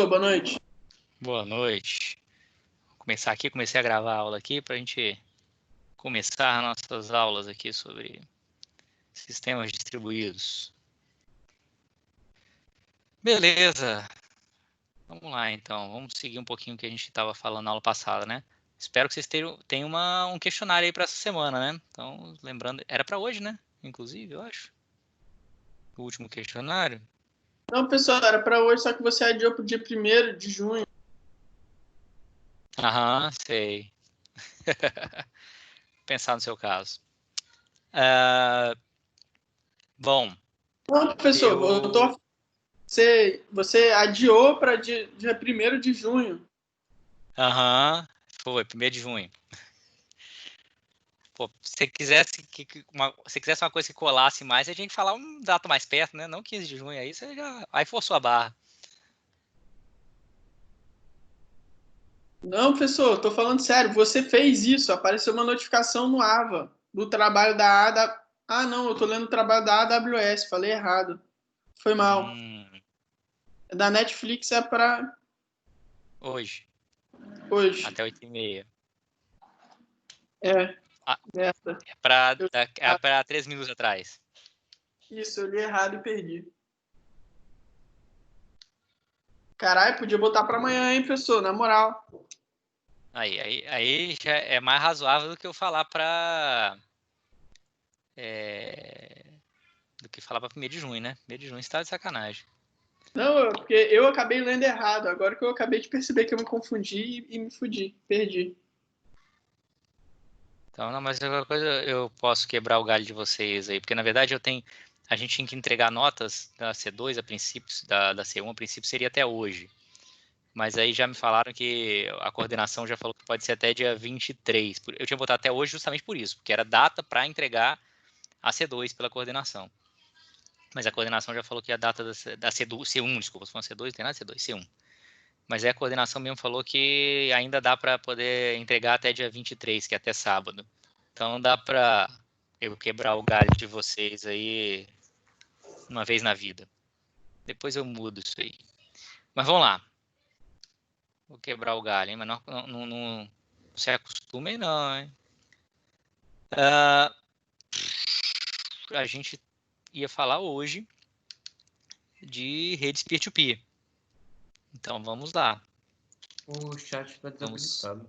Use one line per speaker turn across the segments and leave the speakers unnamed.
Boa noite.
Boa noite. Vou começar aqui, comecei a gravar a aula aqui para a gente começar nossas aulas aqui sobre sistemas distribuídos. Beleza. Vamos lá, então. Vamos seguir um pouquinho o que a gente estava falando na aula passada, né? Espero que vocês tenham um questionário aí para essa semana, né? Então, lembrando, era para hoje, né? Inclusive, eu acho. O último questionário.
Não, pessoal, era para hoje, só que você adiou para o dia 1º de junho.
Aham, sei. Pensar no seu caso. Bom.
Não, professor, você adiou para dia 1º de junho.
Aham, foi, 1º de junho. Pô, se você quisesse uma coisa que colasse mais, a gente falar um data mais perto, né? Não 15 de junho, aí você já. Aí forçou a barra.
Não, professor, estou falando sério. Você fez isso, apareceu uma notificação no AVA do trabalho da AWS. Ah, não, eu estou lendo o trabalho da AWS, falei errado. Foi mal. Da Netflix é para
Hoje,
hoje.
até 8h30.
É,
Ah,
essa.
é pra 3 minutos atrás.
Isso, eu li errado e perdi. Caralho, podia botar para amanhã, hein, professor? Na moral.
Aí já é mais razoável do que eu falar do que falar pra 1º de junho, né? 1º de junho você tá de sacanagem.
Não, porque eu acabei lendo errado. Agora que eu acabei de perceber que eu me confundi e me fudi. Perdi.
Então, não, mas qualquer coisa eu posso quebrar o galho de vocês aí, porque na verdade a gente tinha que entregar notas da C2 a princípio, da C1 a princípio seria até hoje. Mas aí já me falaram que a coordenação já falou que pode ser até dia 23. Eu tinha botado até hoje justamente por isso, porque era data para entregar a C2 pela coordenação. Mas a coordenação já falou que a data da C1, desculpa, se for uma C2, não tem nada de C2, C1. Mas aí a coordenação mesmo falou que ainda dá para poder entregar até dia 23, que é até sábado. Então dá para eu quebrar o galho de vocês aí uma vez na vida. Depois eu mudo isso aí. Mas vamos lá. Vou quebrar o galho, hein? Mas não se acostumem não, hein? A gente ia falar hoje de redes peer-to-peer. Então vamos lá.
O chat está desabilitado.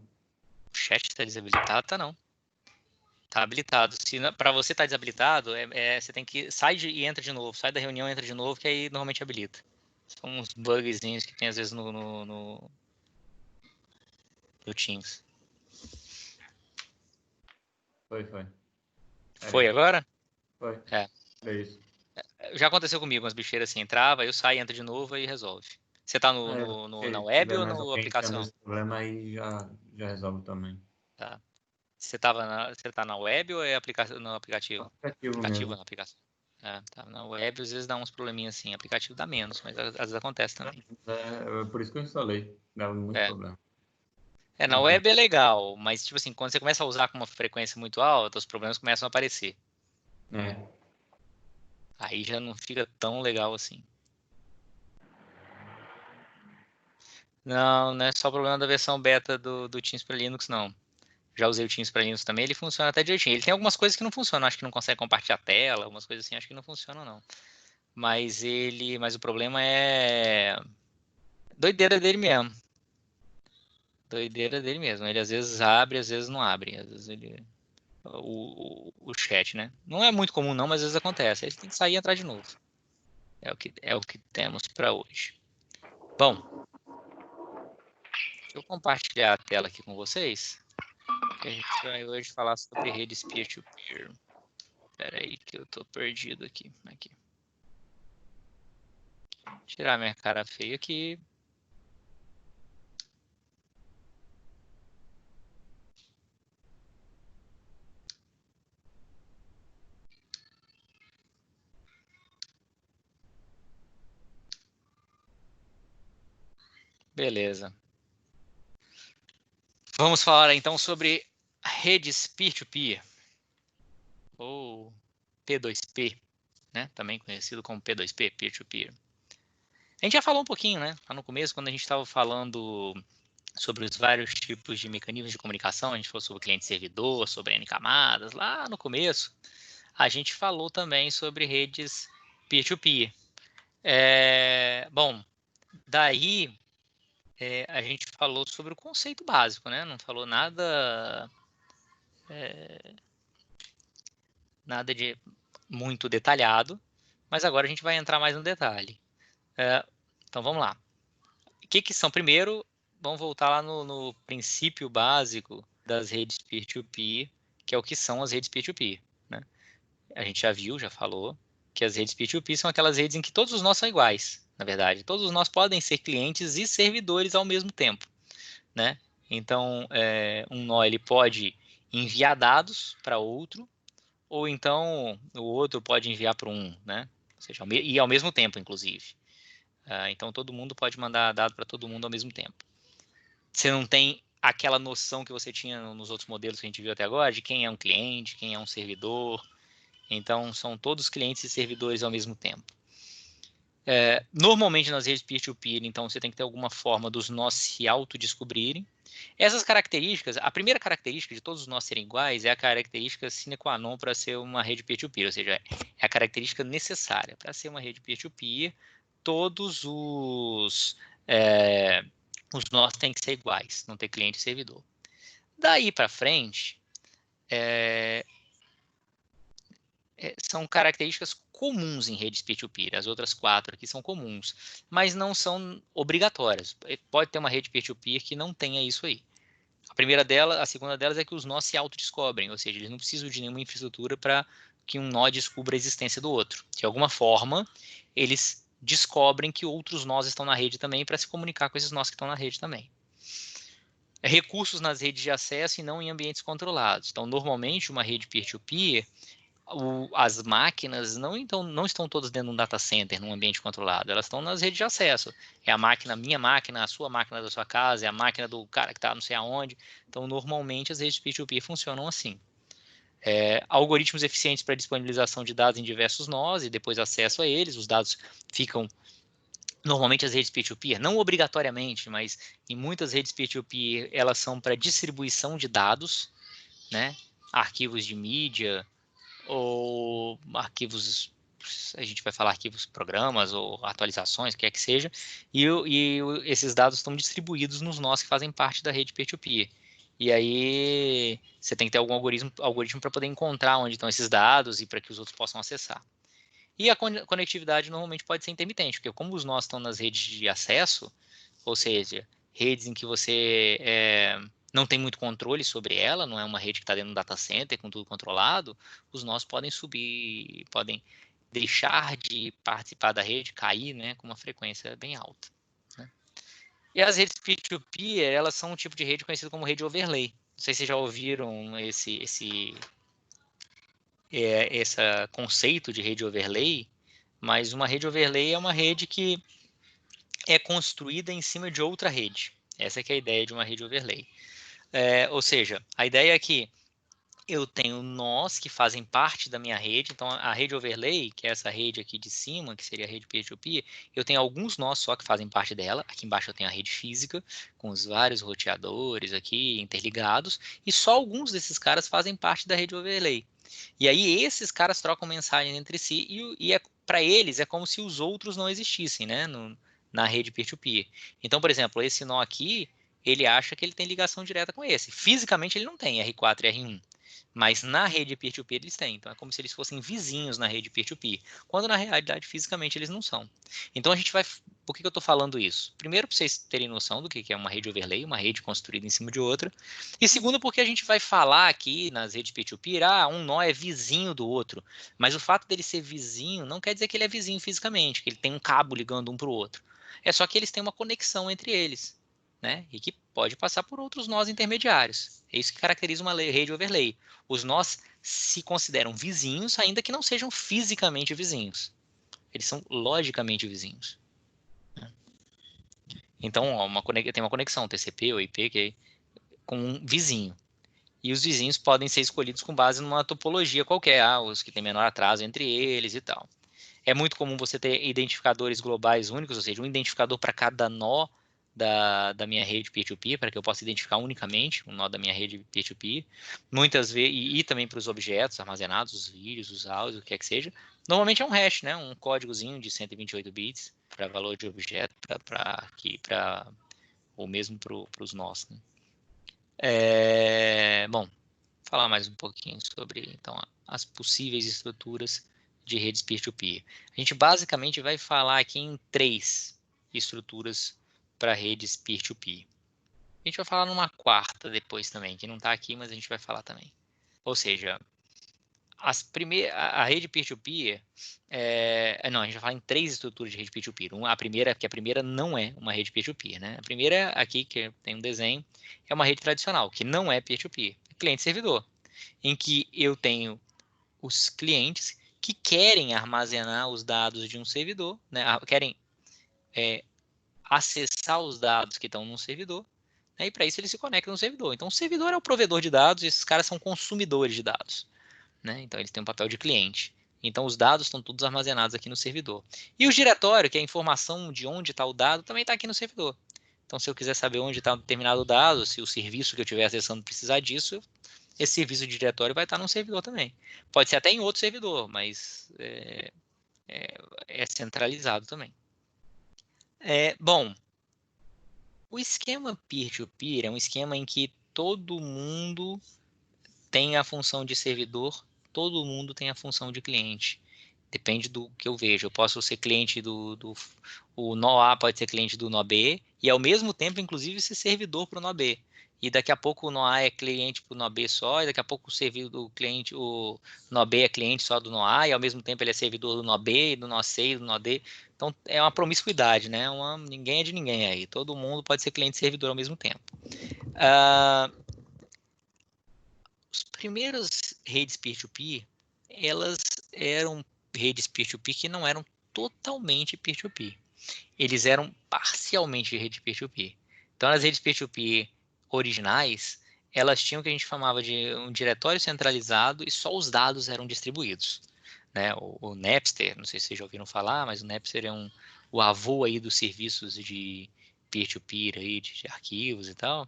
O chat está desabilitado? Tá não. Tá habilitado. Para você estar desabilitado, você tem que sair e entra de novo. Sai da reunião e entra de novo, que aí normalmente habilita. São uns bugzinhos que tem às vezes no Teams.
Foi.
Foi agora?
Foi.
É.
É isso.
Já aconteceu comigo, umas bicheiras assim, entrava, eu saio, entra de novo e resolve. Você tá na
Se
web
tiver
ou
mais
na
alguém que tem o
aplicação?
mesmo problema, aí já resolve também.
Tá. Você tá na web ou é no aplicativo?
Aplicativo mesmo.
Na aplicação. Tá. Na web às vezes dá uns probleminhas assim, aplicativo dá menos, mas às vezes acontece também.
É por isso que eu instalei. Dava muito problema.
Na web é legal, mas tipo assim, quando você começa a usar com uma frequência muito alta, os problemas começam a aparecer. Aí já não fica tão legal assim. Não é só problema da versão beta do Teams para Linux, não. Já usei o Teams para Linux também, ele funciona até direitinho. Ele tem algumas coisas que não funcionam, acho que não consegue compartilhar a tela, algumas coisas assim, acho que não funcionam não. Mas o problema é doideira dele mesmo. Doideira dele mesmo. Ele às vezes abre, às vezes não abre. Às vezes ele o chat, né? Não é muito comum não, mas às vezes acontece. Aí você tem que sair e entrar de novo. É o que temos para hoje. Bom, deixa eu compartilhar a tela aqui com vocês. Que a gente vai hoje falar sobre redes peer-to-peer. Espera aí que eu tô perdido aqui. Tirar minha cara feia aqui. Beleza. Vamos falar então sobre redes peer-to-peer. Ou P2P, né? Também conhecido como P2P, peer-to-peer. A gente já falou um pouquinho, né? Lá no começo, quando a gente estava falando sobre os vários tipos de mecanismos de comunicação, a gente falou sobre cliente-servidor, sobre N camadas, lá no começo, a gente falou também sobre redes peer-to-peer. Bom, daí a gente falou sobre o conceito básico, né? Não falou nada de muito detalhado, mas agora a gente vai entrar mais no detalhe. Então vamos lá. O que são? Primeiro, vamos voltar lá no princípio básico das redes peer-to-peer, que é o que são as redes peer-to-peer, né? A gente já viu, já falou, que as redes peer-to-peer são aquelas redes em que todos os nós são iguais, na verdade. Todos os nós podem ser clientes e servidores ao mesmo tempo, né? Então, um nó ele pode enviar dados para outro, ou então o outro pode enviar para um, né? Ou seja, e ao mesmo tempo, inclusive. Então, todo mundo pode mandar dado para todo mundo ao mesmo tempo. Você não tem aquela noção que você tinha nos outros modelos que a gente viu até agora, de quem é um cliente, quem é um servidor. Então, são todos clientes e servidores ao mesmo tempo. Normalmente, nas redes peer-to-peer, então, você tem que ter alguma forma dos nós se autodescobrirem. Essas características, a primeira característica de todos os nós serem iguais é a característica sine qua non para ser uma rede peer-to-peer, ou seja, é a característica necessária para ser uma rede peer-to-peer. Todos os nós têm que ser iguais, não ter cliente e servidor. Daí para frente, são características comuns em redes peer-to-peer. As outras 4 aqui são comuns, mas não são obrigatórias. Pode ter uma rede peer-to-peer que não tenha isso aí. A segunda delas é que os nós se autodescobrem, ou seja, eles não precisam de nenhuma infraestrutura para que um nó descubra a existência do outro. De alguma forma, eles descobrem que outros nós estão na rede também para se comunicar com esses nós que estão na rede também. Recursos nas redes de acesso e não em ambientes controlados. Então, normalmente, uma rede peer-to-peer, as máquinas não estão todas dentro de um data center, num ambiente controlado. Elas estão nas redes de acesso. É a máquina, minha máquina, a sua máquina da sua casa, é a máquina do cara que está não sei aonde. Então, normalmente, as redes peer-to-peer funcionam assim. Algoritmos eficientes para disponibilização de dados em diversos nós e depois acesso a eles. Os dados ficam... Normalmente as redes peer-to-peer, não obrigatoriamente, mas em muitas redes peer-to-peer, elas são para distribuição de dados, né? Arquivos de mídia, ou arquivos, a gente vai falar arquivos, programas ou atualizações, quer que seja, e esses dados estão distribuídos nos nós que fazem parte da rede peer-to-peer. E aí você tem que ter algum algoritmo para poder encontrar onde estão esses dados e para que os outros possam acessar. E a conectividade normalmente pode ser intermitente, porque como os nós estão nas redes de acesso, ou seja, redes em que você não tem muito controle sobre ela, não é uma rede que está dentro de um data center com tudo controlado, os nós podem subir, podem deixar de participar da rede, cair, né, com uma frequência bem alta. Né? E as redes peer-to-peer, elas são um tipo de rede conhecido como rede overlay. Não sei se vocês já ouviram esse conceito de rede overlay, mas uma rede overlay é uma rede que é construída em cima de outra rede. Essa que é a ideia de uma rede overlay. Ou seja, a ideia é que eu tenho nós que fazem parte da minha rede. Então, a rede overlay, que é essa rede aqui de cima, que seria a rede peer-to-peer, eu tenho alguns nós só que fazem parte dela. Aqui embaixo eu tenho a rede física, com os vários roteadores aqui interligados, e só alguns desses caras fazem parte da rede overlay. E aí esses caras trocam mensagens entre si e para eles é como se os outros não existissem, né, na rede peer-to-peer. Então, por exemplo, esse nó aqui, ele acha que ele tem ligação direta com esse. Fisicamente ele não tem R4 e R1. Mas na rede peer-to-peer eles têm. Então é como se eles fossem vizinhos na rede peer-to-peer. Quando na realidade, fisicamente, eles não são. Então a gente vai... Por que eu estou falando isso? Primeiro, para vocês terem noção do que é uma rede overlay, uma rede construída em cima de outra. E segundo, porque a gente vai falar aqui nas redes peer-to-peer, um nó é vizinho do outro. Mas o fato dele ser vizinho não quer dizer que ele é vizinho fisicamente, que ele tem um cabo ligando um para o outro. É só que eles têm uma conexão entre eles. Né? E que pode passar por outros nós intermediários. É isso que caracteriza uma rede overlay. Os nós se consideram vizinhos, ainda que não sejam fisicamente vizinhos. Eles são logicamente vizinhos. Né? Então, tem uma conexão TCP ou IP que com um vizinho. E os vizinhos podem ser escolhidos com base numa topologia qualquer, os que têm menor atraso entre eles e tal. É muito comum você ter identificadores globais únicos, ou seja, um identificador para cada nó da minha rede peer-to-peer, para que eu possa identificar unicamente um nó da minha rede peer-to-peer. Muitas vezes, e também para os objetos armazenados, os vídeos, os áudios, o que é que seja. Normalmente é um hash, né? Um códigozinho de 128 bits para valor de objeto, ou mesmo para os nós. Né? Bom, falar mais um pouquinho sobre então, as possíveis estruturas de redes peer-to-peer. A gente basicamente vai falar aqui em 3 estruturas para redes peer-to-peer. A gente vai falar numa quarta depois também, que não está aqui, mas a gente vai falar também. Ou seja, a rede peer-to-peer, não, a gente vai falar em 3 estruturas de rede peer-to-peer. A primeira não é uma rede peer-to-peer, né? A primeira aqui, que tem um desenho, é uma rede tradicional, que não é peer-to-peer, é cliente-servidor, em que eu tenho os clientes que querem armazenar os dados de um servidor, né? Querem acessar os dados que estão num servidor, né? E para isso eles se conectam no servidor. Então o servidor é o provedor de dados e esses caras são consumidores de dados. Né? Então, eles têm um papel de cliente. Então, os dados estão todos armazenados aqui no servidor. E o diretório, que é a informação de onde está o dado, também está aqui no servidor. Então, se eu quiser saber onde está um determinado dado, se o serviço que eu estiver acessando precisar disso, esse serviço de diretório vai estar num servidor também. Pode ser até em outro servidor, mas é centralizado também. Bom, o esquema peer-to-peer é um esquema em que todo mundo tem a função de servidor, todo mundo tem a função de cliente. Depende do que eu vejo. Eu posso ser cliente o nó A pode ser cliente do nó B e ao mesmo tempo, inclusive, ser servidor para o nó B. E daqui a pouco o nó A é cliente para o nó B só, e daqui a pouco o servidor do cliente, o nó B é cliente só do nó A, e ao mesmo tempo ele é servidor do nó B, do nó C e do nó D. Então é uma promiscuidade, né? Ninguém é de ninguém aí. Todo mundo pode ser cliente e servidor ao mesmo tempo. As primeiras redes peer-to-peer, elas eram redes peer-to-peer que não eram totalmente peer-to-peer. Eles eram parcialmente rede peer-to-peer. Então, as redes peer-to-peer originais, elas tinham o que a gente chamava de um diretório centralizado e só os dados eram distribuídos. Né? O Napster, não sei se vocês já ouviram falar, mas o Napster é o avô aí dos serviços de peer-to-peer aí, de arquivos e tal.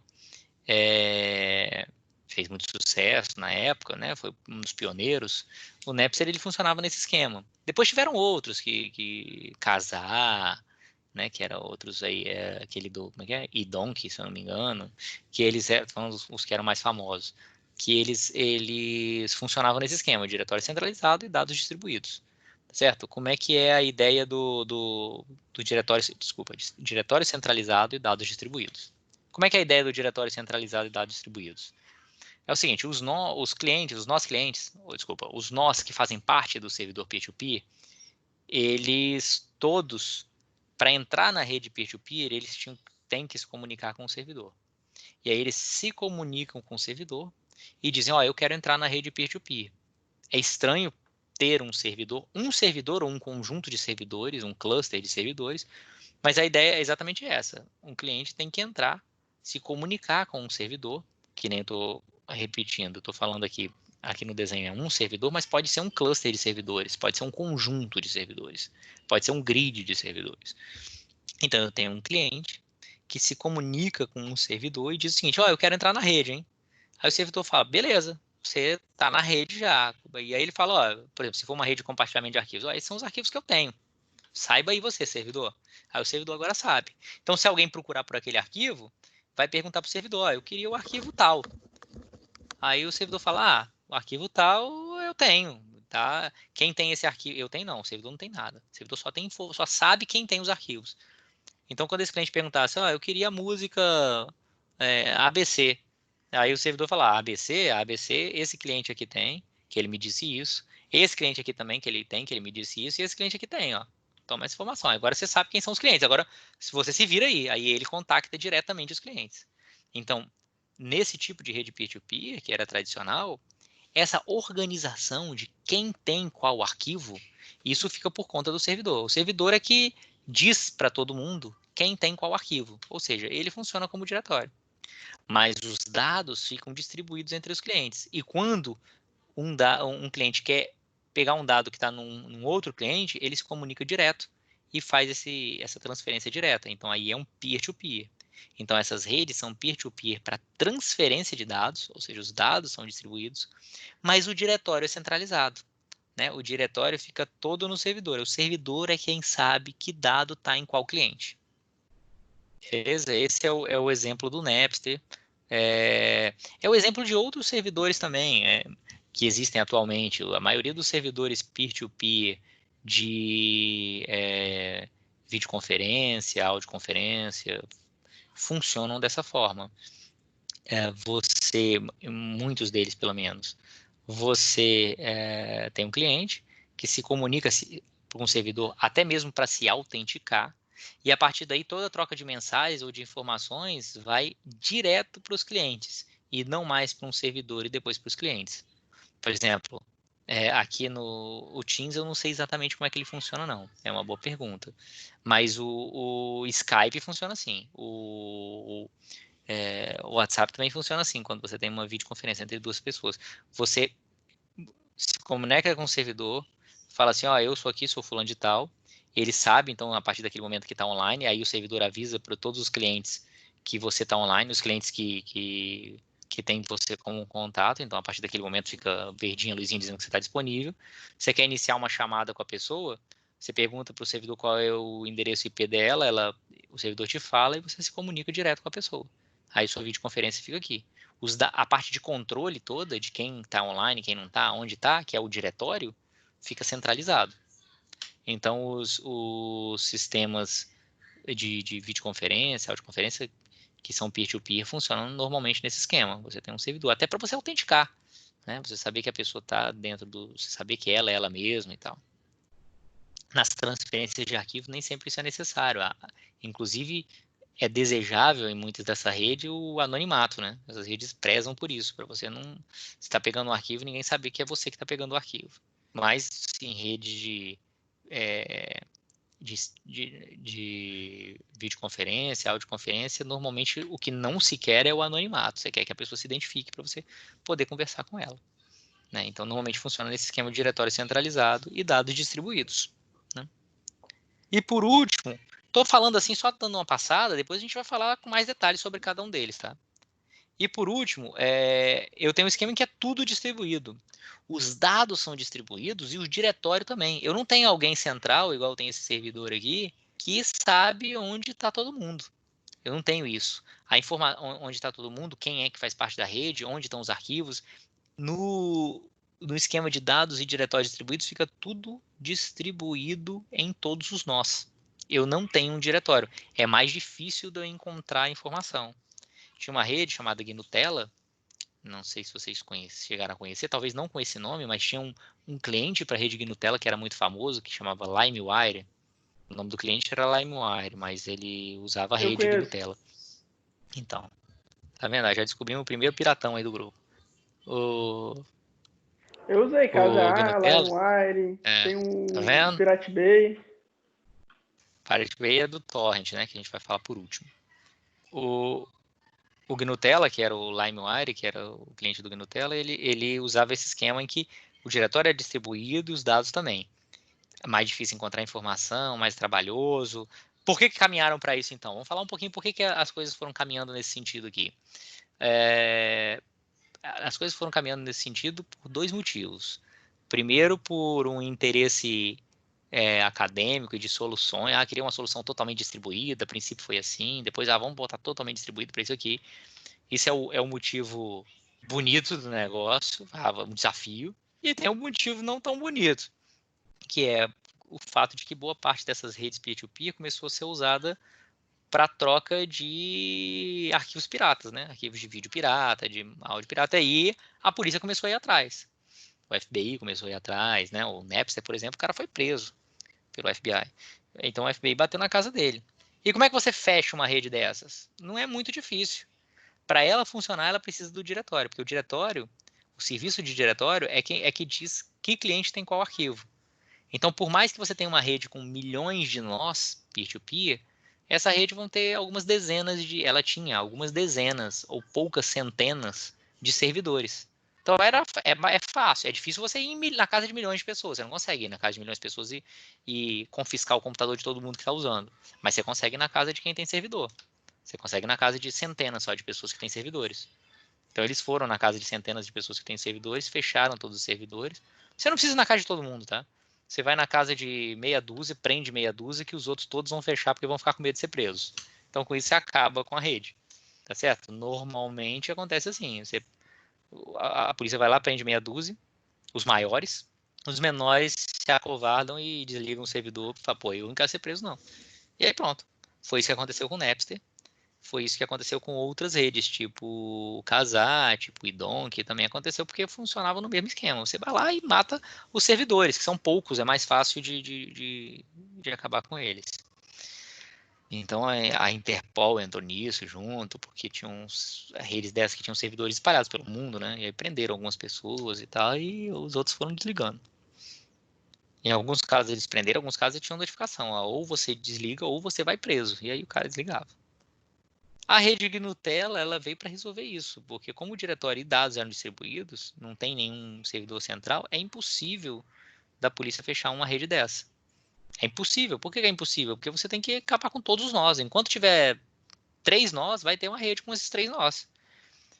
Fez muito sucesso na época, né? Foi um dos pioneiros. O Napster ele funcionava nesse esquema. Depois tiveram outros que Kazaa, né? Que eram outros aí, aquele do como é que é? Idonk, se eu não me engano, que eles foram os que eram mais famosos, que eles funcionavam nesse esquema, diretório centralizado e dados distribuídos. Certo? Como é que é a ideia do diretório, desculpa, diretório centralizado e dados distribuídos? Como é que é a ideia do diretório centralizado e dados distribuídos? É o seguinte, os nossos clientes, os nós que fazem parte do servidor peer-to-peer, eles todos, para entrar na rede peer-to-peer, eles têm que se comunicar com o servidor. E aí eles se comunicam com o servidor e dizem, eu quero entrar na rede peer-to-peer. É estranho ter um servidor ou um conjunto de servidores, um cluster de servidores, mas a ideia é exatamente essa. Um cliente tem que entrar, se comunicar com um servidor, que nem eu estou repetindo, estou falando aqui no desenho é um servidor, mas pode ser um cluster de servidores, pode ser um conjunto de servidores, pode ser um grid de servidores. Então, eu tenho um cliente que se comunica com um servidor e diz o seguinte, eu quero entrar na rede, hein? Aí o servidor fala, beleza, você está na rede já. E aí ele fala, por exemplo, se for uma rede de compartilhamento de arquivos, esses são os arquivos que eu tenho. Saiba aí você, servidor. Aí o servidor agora sabe. Então, se alguém procurar por aquele arquivo, vai perguntar para o servidor, eu queria o arquivo tal. Aí o servidor fala, o arquivo tal eu tenho. Tá? Quem tem esse arquivo? Eu tenho não, o servidor não tem nada. O servidor só sabe quem tem os arquivos. Então, quando esse cliente perguntasse, eu queria a música ABC. Aí o servidor fala, ABC, esse cliente aqui tem, que ele me disse isso. Esse cliente aqui também, que ele me disse isso. E esse cliente aqui tem, Toma essa informação. Agora você sabe quem são os clientes. Agora, se você se vira aí ele contacta diretamente os clientes. Então, nesse tipo de rede peer-to-peer, que era tradicional, essa organização de quem tem qual arquivo, isso fica por conta do servidor. O servidor é que diz para todo mundo quem tem qual arquivo. Ou seja, ele funciona como diretório. Mas os dados ficam distribuídos entre os clientes. E quando um cliente quer pegar um dado que está num outro cliente, ele se comunica direto e faz essa transferência direta. Então, aí é um peer-to-peer. Então, essas redes são peer-to-peer para transferência de dados, ou seja, os dados são distribuídos, mas o diretório é centralizado. Né? O diretório fica todo no servidor. O servidor é quem sabe que dado está em qual cliente. Beleza? Esse é o exemplo do Napster. É o exemplo de outros servidores também que existem atualmente. A maioria dos servidores peer-to-peer de videoconferência, audioconferência, funcionam dessa forma. Muitos deles pelo menos, você tem um cliente que se comunica com um servidor até mesmo para se autenticar, e a partir daí toda a troca de mensagens ou de informações vai direto para os clientes e não mais para um servidor e depois para os clientes. Por exemplo, aqui no Teams eu não sei exatamente como é que ele funciona não, é uma boa pergunta, mas o Skype funciona assim, o WhatsApp também funciona assim, quando você tem uma videoconferência entre duas pessoas. Você se comunica com o servidor, fala assim, eu sou aqui, sou fulano de tal. Ele sabe, então, a partir daquele momento que está online, aí o servidor avisa para todos os clientes que você está online, os clientes que tem você como contato, então a partir daquele momento fica verdinha, luzinha dizendo que você está disponível. Você quer iniciar uma chamada com a pessoa, você pergunta para o servidor qual é o endereço IP dela, o servidor te fala e você se comunica direto com a pessoa. Aí sua videoconferência fica aqui. A parte de controle toda, de quem está online, quem não está, onde está, que é o diretório, fica centralizado. Então, os sistemas de videoconferência, audioconferência, que são peer-to-peer, funcionam normalmente nesse esquema. Você tem um servidor, até para você autenticar, né? Você saber que a pessoa está dentro você saber que ela é ela mesma e tal. Nas transferências de arquivo, nem sempre isso é necessário. Inclusive, é desejável em muitas dessa rede o anonimato, né? Essas redes prezam por isso, para você não está pegando um arquivo, ninguém saber que é você que está pegando o arquivo. Mas em rede de videoconferência, audioconferência, normalmente o que não se quer é o anonimato. Você quer que a pessoa se identifique para você poder conversar com ela. Né? Então, normalmente funciona nesse esquema de diretório centralizado e dados distribuídos. Né? E por último, estou falando assim só dando uma passada, depois a gente vai falar com mais detalhes sobre cada um deles, tá? E por último, eu tenho um esquema em que é tudo distribuído. Os dados são distribuídos e o diretório também. Eu não tenho alguém central, igual tem esse servidor aqui, que sabe onde está todo mundo. Eu não tenho isso. Onde está todo mundo, quem é que faz parte da rede, onde estão os arquivos. No esquema de dados e diretórios distribuídos, fica tudo distribuído em todos os nós. Eu não tenho um diretório. É mais difícil de eu encontrar informação. Tinha uma rede chamada GNUtella, não sei se vocês chegaram a conhecer, talvez não com esse nome, mas tinha um cliente para a rede GNUtella que era muito famoso, que chamava LimeWire. O nome do cliente era LimeWire, mas ele usava a rede GNUtella. Então, tá vendo? Já descobrimos o primeiro piratão aí do grupo.
Eu usei Casa A, LimeWire, tem
tá vendo?
Pirate Bay.
Pirate Bay é do Torrent, né? Que a gente vai falar por último. O GNUtella, que era o LimeWire, que era o cliente do GNUtella, ele usava esse esquema em que o diretório é distribuído e os dados também. É mais difícil encontrar informação, mais trabalhoso. Por que caminharam para isso, então? Vamos falar um pouquinho por que as coisas foram caminhando nesse sentido aqui. As coisas foram caminhando nesse sentido por dois motivos. Primeiro, por um interesse acadêmico e de soluções. Queria uma solução totalmente distribuída, a princípio foi assim, depois vamos botar totalmente distribuído para isso aqui. Isso é o motivo bonito do negócio, um desafio, e tem um motivo não tão bonito, que é o fato de que boa parte dessas redes peer-to-peer começou a ser usada para troca de arquivos piratas, né? Arquivos de vídeo pirata, de áudio pirata, e a polícia começou a ir atrás. O FBI começou a ir atrás, né? O Napster, por exemplo, o cara foi preso pelo FBI. Então o FBI bateu na casa dele. E como é que você fecha uma rede dessas? Não é muito difícil. Para ela funcionar, ela precisa do diretório, porque o diretório, o serviço de diretório é que diz que cliente tem qual arquivo. Então, por mais que você tenha uma rede com milhões de nós, peer-to-peer, essa rede vão ter ela tinha algumas dezenas ou poucas centenas de servidores. Então é fácil, é difícil você ir na casa de milhões de pessoas, você não consegue ir na casa de milhões de pessoas e confiscar o computador de todo mundo que está usando, mas você consegue ir na casa de quem tem servidor, você consegue ir na casa de centenas só de pessoas que têm servidores. Então eles foram na casa de centenas de pessoas que têm servidores, fecharam todos os servidores. Você não precisa ir na casa de todo mundo, tá? Você vai na casa de meia dúzia, prende meia dúzia, que os outros todos vão fechar porque vão ficar com medo de ser presos. Então com isso você acaba com a rede, tá certo? Normalmente acontece assim, a polícia vai lá, prende meia dúzia, os maiores, os menores se acovardam e desligam o servidor, fala, pô, eu não quero ser preso não. E aí pronto, foi isso que aconteceu com o Napster. Foi isso que aconteceu com outras redes, tipo o Kazaa, tipo o Idon, que também aconteceu porque funcionava no mesmo esquema. Você vai lá e mata os servidores, que são poucos, é mais fácil de acabar com eles. Então a Interpol entrou nisso junto, porque tinha redes dessas que tinham servidores espalhados pelo mundo, né? E aí prenderam algumas pessoas e tal, e os outros foram desligando. Em alguns casos eles prenderam, em alguns casos eles tinham notificação, ó, ou você desliga ou você vai preso. E aí o cara desligava. A rede de Gnutella, ela veio para resolver isso, porque como o diretório e dados eram distribuídos, não tem nenhum servidor central, é impossível da polícia fechar uma rede dessa. É impossível. Por que é impossível? Porque você tem que acabar com todos os nós. Enquanto tiver 3 nós, vai ter uma rede com esses 3 nós.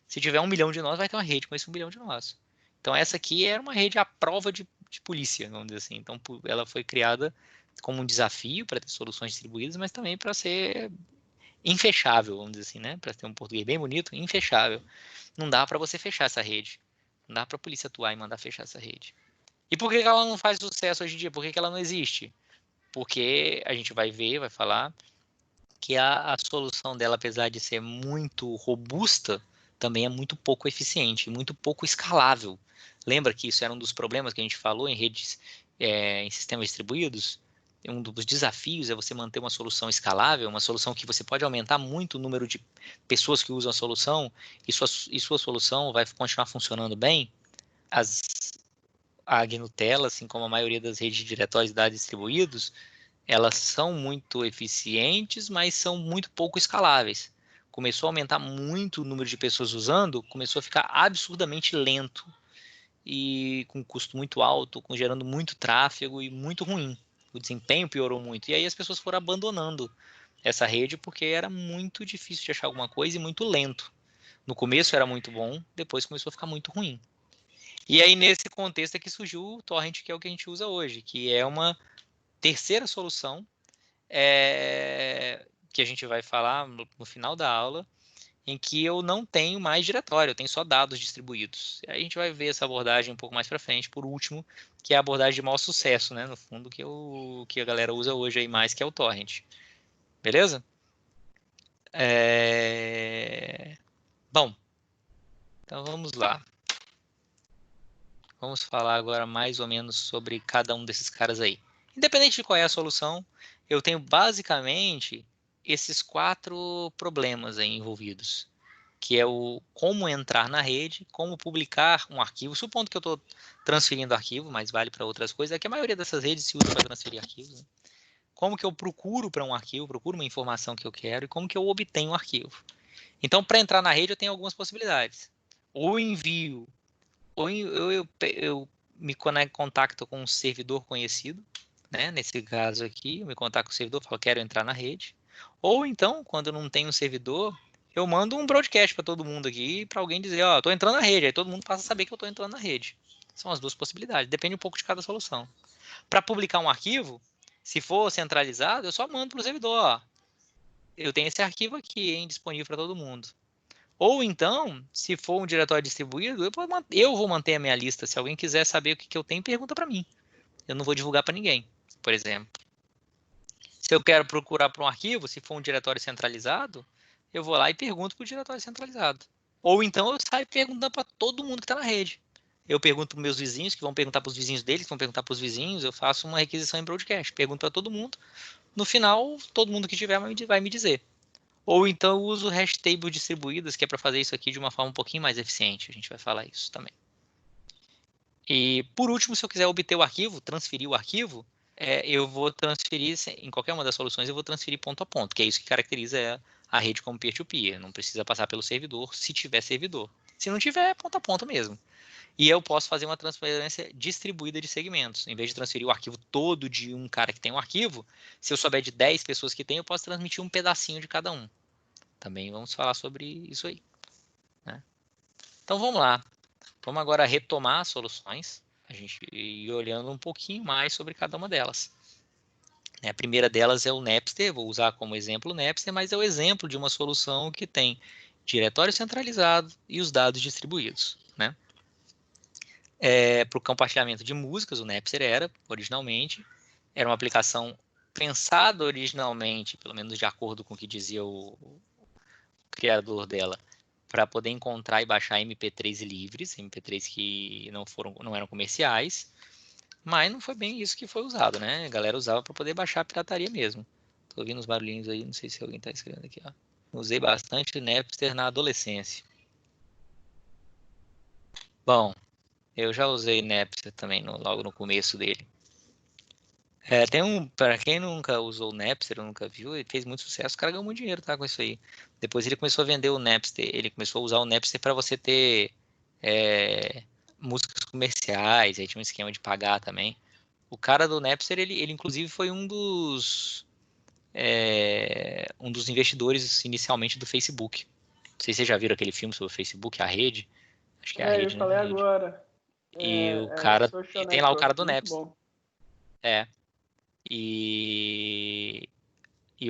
Se tiver 1 milhão de nós, vai ter uma rede com esse 1 milhão de nós. Então essa aqui era uma rede à prova de polícia, vamos dizer assim. Então ela foi criada como um desafio para ter soluções distribuídas, mas também para ser infechável, vamos dizer assim, né? Para ter um português bem bonito, infechável. Não dá para você fechar essa rede. Não dá para a polícia atuar e mandar fechar essa rede. E por que ela não faz sucesso hoje em dia? Por que ela não existe? Porque a gente vai ver, vai falar que a solução dela, apesar de ser muito robusta, também é muito pouco eficiente, muito pouco escalável. Lembra que isso era um dos problemas que a gente falou em redes, em sistemas distribuídos? Um dos desafios é você manter uma solução escalável, uma solução que você pode aumentar muito o número de pessoas que usam a solução e sua solução vai continuar funcionando bem. A Gnutella, assim como a maioria das redes de diretórios de dados distribuídos, elas são muito eficientes, mas são muito pouco escaláveis. Começou a aumentar muito o número de pessoas usando, começou a ficar absurdamente lento e com custo muito alto, gerando muito tráfego e muito ruim. O desempenho piorou muito. E aí as pessoas foram abandonando essa rede porque era muito difícil de achar alguma coisa e muito lento. No começo era muito bom, depois começou a ficar muito ruim. E aí nesse contexto é que surgiu o torrent, que é o que a gente usa hoje, que é uma terceira solução que a gente vai falar no final da aula, em que eu não tenho mais diretório, eu tenho só dados distribuídos. E aí a gente vai ver essa abordagem um pouco mais para frente, por último, que é a abordagem de maior sucesso, né? No fundo, que a galera usa hoje aí mais, que é o torrent. Beleza? Bom, então vamos lá. Vamos falar agora mais ou menos sobre cada um desses caras aí. Independente de qual é a solução, eu tenho basicamente esses 4 problemas aí envolvidos, que é o como entrar na rede, como publicar um arquivo, supondo que eu estou transferindo arquivo, mas vale para outras coisas, é que a maioria dessas redes se usa para transferir arquivos, né? Como que eu procuro para um arquivo, procuro uma informação que eu quero e como que eu obtenho o arquivo. Então, para entrar na rede, eu tenho algumas possibilidades. Ou envio ou eu me contacto com um servidor conhecido, né? Nesse caso aqui, eu me contacto com o servidor, falo, quero entrar na rede. Ou então, quando eu não tenho um servidor, eu mando um broadcast para todo mundo aqui, para alguém dizer, ó, estou entrando na rede. Aí todo mundo passa a saber que eu estou entrando na rede. São as duas possibilidades, depende um pouco de cada solução. Para publicar um arquivo, se for centralizado, eu só mando para o servidor, ó, eu tenho esse arquivo aqui, hein, disponível para todo mundo. Ou então, se for um diretório distribuído, eu vou manter a minha lista. Se alguém quiser saber o que eu tenho, pergunta para mim. Eu não vou divulgar para ninguém, por exemplo. Se eu quero procurar por um arquivo, se for um diretório centralizado, eu vou lá e pergunto para o diretório centralizado. Ou então eu saio perguntando para todo mundo que está na rede. Eu pergunto para meus vizinhos, que vão perguntar para os vizinhos deles, que vão perguntar para os vizinhos. Eu faço uma requisição em broadcast. Pergunto para todo mundo. No final, todo mundo que tiver vai me dizer. Ou então eu uso hash table distribuídas, que é para fazer isso aqui de uma forma um pouquinho mais eficiente. A gente vai falar isso também. E por último, se eu quiser obter o arquivo, transferir o arquivo, eu vou transferir, em qualquer uma das soluções, eu vou transferir ponto a ponto, que é isso que caracteriza a rede como peer-to-peer. Não precisa passar pelo servidor, se tiver servidor. Se não tiver, é ponto a ponto mesmo. E eu posso fazer uma transferência distribuída de segmentos. Em vez de transferir o arquivo todo de um cara que tem um arquivo, se eu souber de 10 pessoas que tem, eu posso transmitir um pedacinho de cada um. Também vamos falar sobre isso aí, né? Então vamos lá. Vamos agora retomar as soluções. A gente ir olhando um pouquinho mais sobre cada uma delas. A primeira delas é o Napster. Vou usar como exemplo o Napster, mas é o exemplo de uma solução que tem diretório centralizado e os dados distribuídos, né? Para o compartilhamento de músicas, o Napster originalmente, era uma aplicação pensada originalmente, pelo menos de acordo com o que dizia o criador dela, para poder encontrar e baixar MP3 livres, MP3 que não eram comerciais, mas não foi bem isso que foi usado, né? A galera usava para poder baixar a pirataria mesmo. Tô ouvindo uns barulhinhos aí, não sei se alguém está escrevendo aqui, ó. Usei bastante Napster na adolescência. Bom, eu já usei Napster também logo no começo dele. Para quem nunca usou o Napster, ou nunca viu, ele fez muito sucesso, o cara ganhou muito dinheiro, tá, com isso aí. Depois ele começou a vender o Napster, ele começou a usar o Napster para você ter músicas comerciais, aí tinha um esquema de pagar também. O cara do Napster, ele inclusive foi um dos investidores inicialmente do Facebook. Não sei se vocês já viram aquele filme sobre o Facebook, a rede. Acho que é a
Eu
rede, né?
falei agora.
E o
O
cara.
Social
E tem lá o cara
Network,
do
muito
Napster.
bom.
E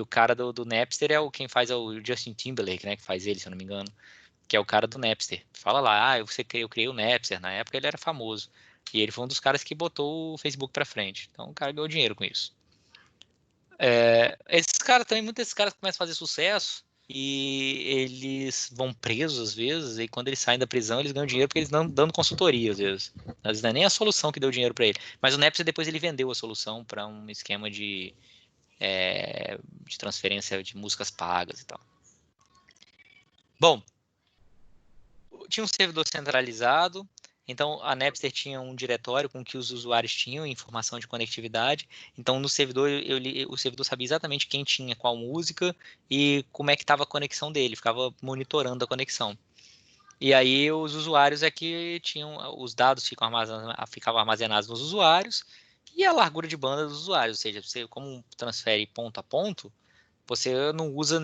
o cara do Napster quem faz é o Justin Timberlake, né? Que faz ele, se eu não me engano. Que é o cara do Napster. Fala lá, eu criei o Napster. Na época ele era famoso. E ele foi um dos caras que botou o Facebook pra frente. Então o cara ganhou dinheiro com isso. Esses caras também, muitos desses caras começam a fazer sucesso e eles vão presos às vezes, e quando eles saem da prisão, eles ganham dinheiro porque eles estão dando consultoria às vezes. Às vezes não é nem a solução que deu dinheiro para ele. Mas o Napster depois ele vendeu a solução para um esquema de transferência de músicas pagas e tal. Bom, tinha um servidor centralizado, então a Napster tinha um diretório com que os usuários tinham informação de conectividade. Então no servidor o servidor sabia exatamente quem tinha qual música e como é que estava a conexão dele, ficava monitorando a conexão. E aí os usuários tinham os dados ficavam armazenados nos usuários e a largura de banda dos usuários, ou seja, você como transfere ponto a ponto, você não usa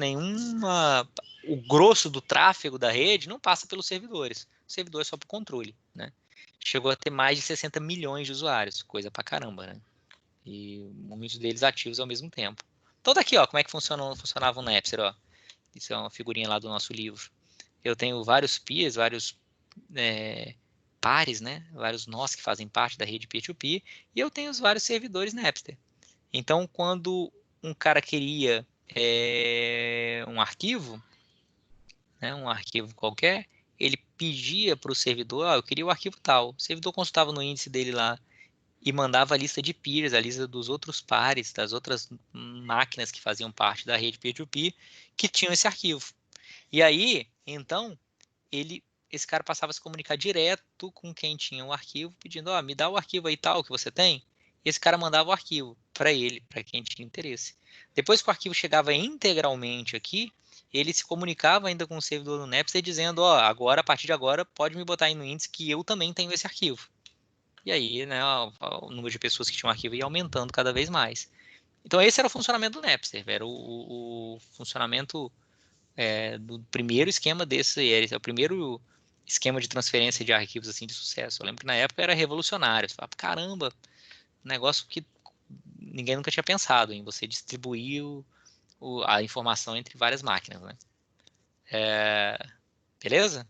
o grosso do tráfego da rede não passa pelos servidores. O servidor é só para o controle, né? Chegou a ter mais de 60 milhões de usuários, coisa pra caramba, né? E muitos deles ativos ao mesmo tempo. Então tá aqui, ó, como é que funcionava o Napster, ó. Isso é uma figurinha lá do nosso livro. Eu tenho vários peers, vários pares, né? Vários nós que fazem parte da rede peer-to-peer, e eu tenho os vários servidores Napster. Então, quando um cara queria um arquivo, né, um arquivo qualquer, ele pedia para o servidor, eu queria o arquivo tal. O servidor consultava no índice dele lá e mandava a lista de peers, a lista dos outros pares, das outras máquinas que faziam parte da rede peer-to-peer, que tinham esse arquivo. E aí, então, esse cara passava a se comunicar direto com quem tinha o arquivo, pedindo, me dá o arquivo aí tal que você tem. E esse cara mandava o arquivo para ele, para quem tinha interesse. Depois que o arquivo chegava integralmente aqui, ele se comunicava ainda com o servidor do Napster dizendo, agora, a partir de agora, pode me botar aí no índice que eu também tenho esse arquivo. E aí, né, o número de pessoas que tinham arquivo ia aumentando cada vez mais. Então esse era o funcionamento do Napster, era o funcionamento do primeiro esquema desse, é o primeiro esquema de transferência de arquivos assim de sucesso. Eu lembro que na época era revolucionário. Você falava, caramba, um negócio que ninguém nunca tinha pensado em você distribuir a informação entre várias máquinas, né? Beleza?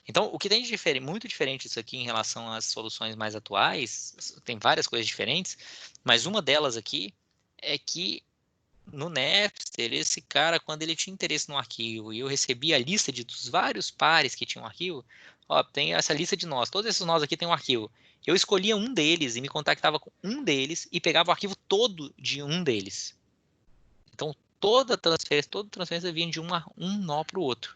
Então, o que tem de muito diferente disso aqui em relação às soluções mais atuais, tem várias coisas diferentes, mas uma delas aqui é que no Napster, esse cara, quando ele tinha interesse no arquivo e eu recebia a lista dos vários pares que tinham um arquivo, tem essa lista de nós, todos esses nós aqui tem um arquivo. Eu escolhia um deles e me contactava com um deles e pegava o arquivo todo de um deles. Então, toda transferência vinha de um nó para o outro.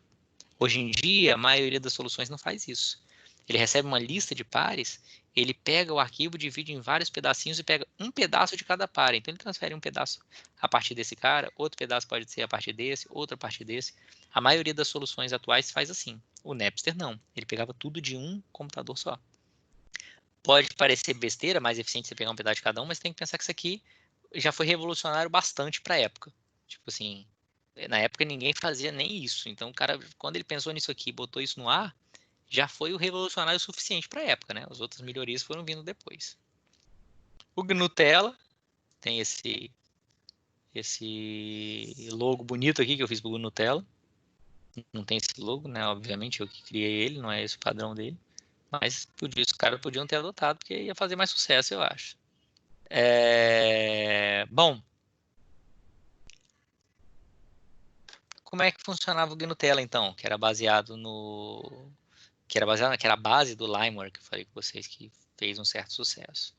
Hoje em dia, a maioria das soluções não faz isso. ele recebe uma lista de pares, ele pega o arquivo, divide em vários pedacinhos e pega um pedaço de cada par. Então, ele transfere um pedaço a partir desse cara, outro pedaço pode ser a partir desse, outro a partir desse. A maioria das soluções atuais faz assim. O Napster não. Ele pegava tudo de um computador só. Pode parecer besteira, mais eficiente você pegar um pedaço de cada um, mas tem que pensar que isso aqui já foi revolucionário bastante para a época. Tipo assim, na época ninguém fazia nem isso. Então, o cara, quando ele pensou nisso aqui e botou isso no ar, já foi o revolucionário suficiente para a época, né? As outras melhorias foram vindo depois. O Nutella tem esse logo bonito aqui que eu fiz pro Nutella. Não tem esse logo, né? Obviamente eu que criei ele, não é esse o padrão dele. Mas os caras podiam ter adotado, porque ia fazer mais sucesso, eu acho. Bom, como é que funcionava o Nutella, então? Que era baseado no... Que era a base do LimeWare, que eu falei com vocês, que fez um certo sucesso.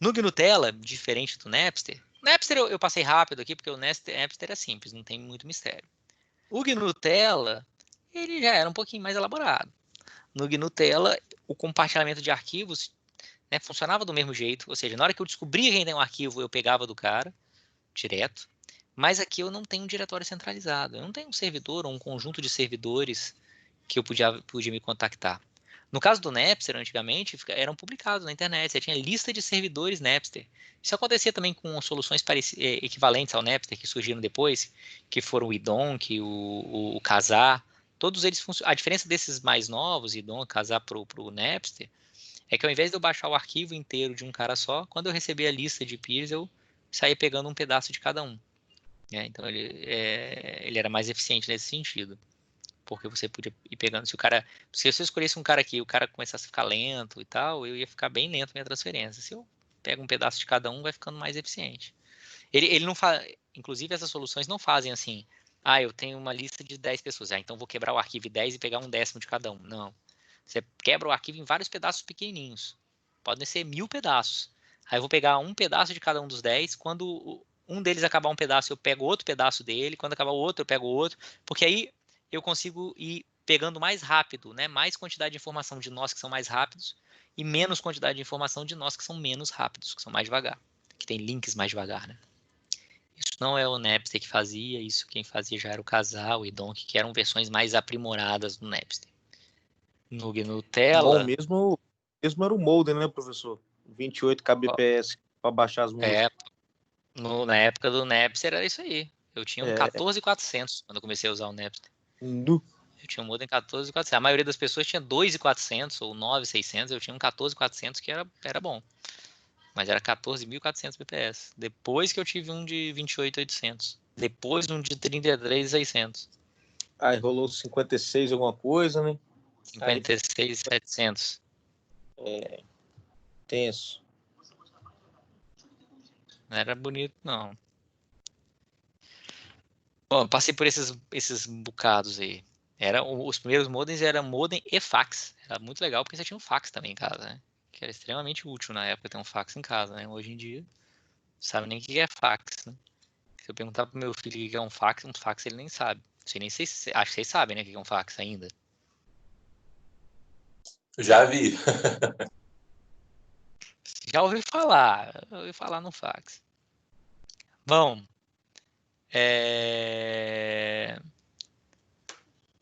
No Nutella, diferente do Napster, Napster eu passei rápido aqui, porque o Napster é simples, não tem muito mistério. O Nutella, ele já era um pouquinho mais elaborado. No Nutella, o compartilhamento de arquivos, né, funcionava do mesmo jeito, ou seja, na hora que eu descobria quem tem um arquivo, eu pegava do cara, direto, mas aqui eu não tenho um diretório centralizado, eu não tenho um servidor ou um conjunto de servidores que eu podia me contactar. No caso do Napster, antigamente, eram publicados na internet, você tinha lista de servidores Napster. Isso acontecia também com soluções equivalentes ao Napster, que surgiram depois, que foram o Idonk, o Kazaa, todos eles funcionam. A diferença desses mais novos, Idonk, Kazaa para o Napster, é que ao invés de eu baixar o arquivo inteiro de um cara só, quando eu recebia a lista de peers, eu saía pegando um pedaço de cada um. Então ele era mais eficiente nesse sentido. Porque você podia ir pegando. Se você escolhesse um cara aqui e o cara começasse a ficar lento e tal, eu ia ficar bem lento a minha transferência. Se eu pego um pedaço de cada um, vai ficando mais eficiente. Ele não faz. Inclusive, essas soluções não fazem assim. Eu tenho uma lista de 10 pessoas. Então vou quebrar o arquivo em 10 e pegar um décimo de cada um. Não. Você quebra o arquivo em vários pedaços pequenininhos. Podem ser 1000 pedaços. Aí eu vou pegar um pedaço de cada um dos 10. Quando um deles acabar um pedaço, eu pego outro pedaço dele. Quando acabar o outro, eu pego outro. Porque aí eu consigo ir pegando mais rápido, né? Mais quantidade de informação de nós que são mais rápidos e menos quantidade de informação de nós que são menos rápidos, que são mais devagar, que tem links mais devagar, né? Isso não é o Napster que fazia, isso quem fazia já era o Kazaa, o Idonk, que eram versões mais aprimoradas do Napster. No Nutella...
Bom, mesmo era o modem, né, professor? 28 kbps para baixar as músicas.
Na época do Napster era isso aí. Eu tinha um 14400 quando eu comecei a usar o Napster. Eu tinha um modem 14400. A maioria das pessoas tinha 2400 ou 9600. Eu tinha um 14400 que era bom. Mas era 14.400 bps. Depois que eu tive um de 28800. Depois um de 33600.
Aí rolou 56 alguma coisa, né?
56700.
Tenso.
Não era bonito, não. Bom, passei por esses bocados aí. Os primeiros modems eram modem e fax. Era muito legal porque você tinha um fax também em casa, né? Que era extremamente útil na época ter um fax em casa, né? Hoje em dia, não sabe nem o que é fax, né? Se eu perguntar pro meu filho o que é um fax ele nem sabe. Não sei nem se acho que vocês sabem, né, o que é um fax ainda.
Já vi.
Já ouvi falar no fax. Bom,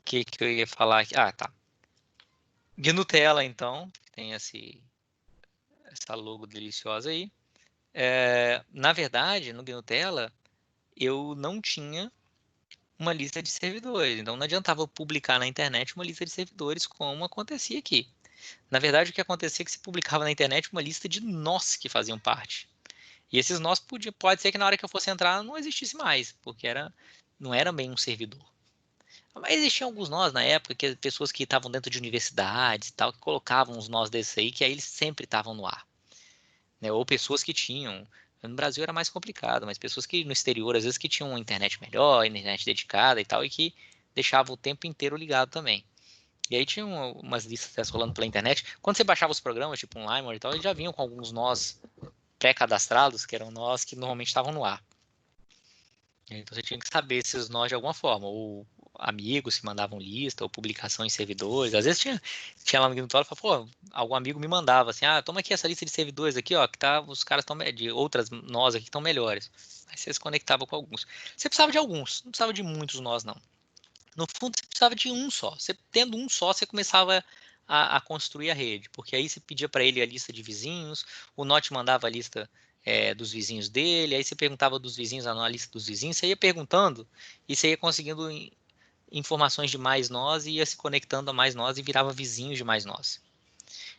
que eu ia falar aqui? Tá. Nutella, então, tem essa logo deliciosa aí. Na verdade, no Nutella, eu não tinha uma lista de servidores. Então, não adiantava eu publicar na internet uma lista de servidores como acontecia aqui. Na verdade, o que acontecia é que se publicava na internet uma lista de nós que faziam parte. E esses nós pode ser que na hora que eu fosse entrar não existisse mais, porque não era bem um servidor. Mas existiam alguns nós na época, que pessoas que estavam dentro de universidades e tal, que colocavam uns nós desses aí, que aí eles sempre estavam no ar. Né? Ou pessoas que tinham... No Brasil era mais complicado, mas pessoas que no exterior, às vezes, que tinham uma internet melhor, internet dedicada e tal, e que deixavam o tempo inteiro ligado também. E aí tinha umas listas dessas rolando pela internet. Quando você baixava os programas, tipo um LimeWare e tal, eles já vinham com alguns nós pré-cadastrados, que eram nós que normalmente estavam no ar. Então você tinha que saber esses nós de alguma forma. Ou amigos que mandavam lista ou publicação em servidores. Às vezes tinha lá no Gnutella e falava, pô, algum amigo me mandava assim, toma aqui essa lista de servidores aqui, ó, que tá, os caras estão de outras nós aqui que estão melhores. Aí você se conectava com alguns. Você precisava de alguns, não precisava de muitos nós, não. No fundo, você precisava de um só. Você tendo um só, você começava a construir a rede, porque aí você pedia para ele a lista de vizinhos, o Node mandava a lista dos vizinhos dele, aí você perguntava dos vizinhos, a lista dos vizinhos, você ia perguntando e você ia conseguindo informações de mais nós e ia se conectando a mais nós e virava vizinhos de mais nós.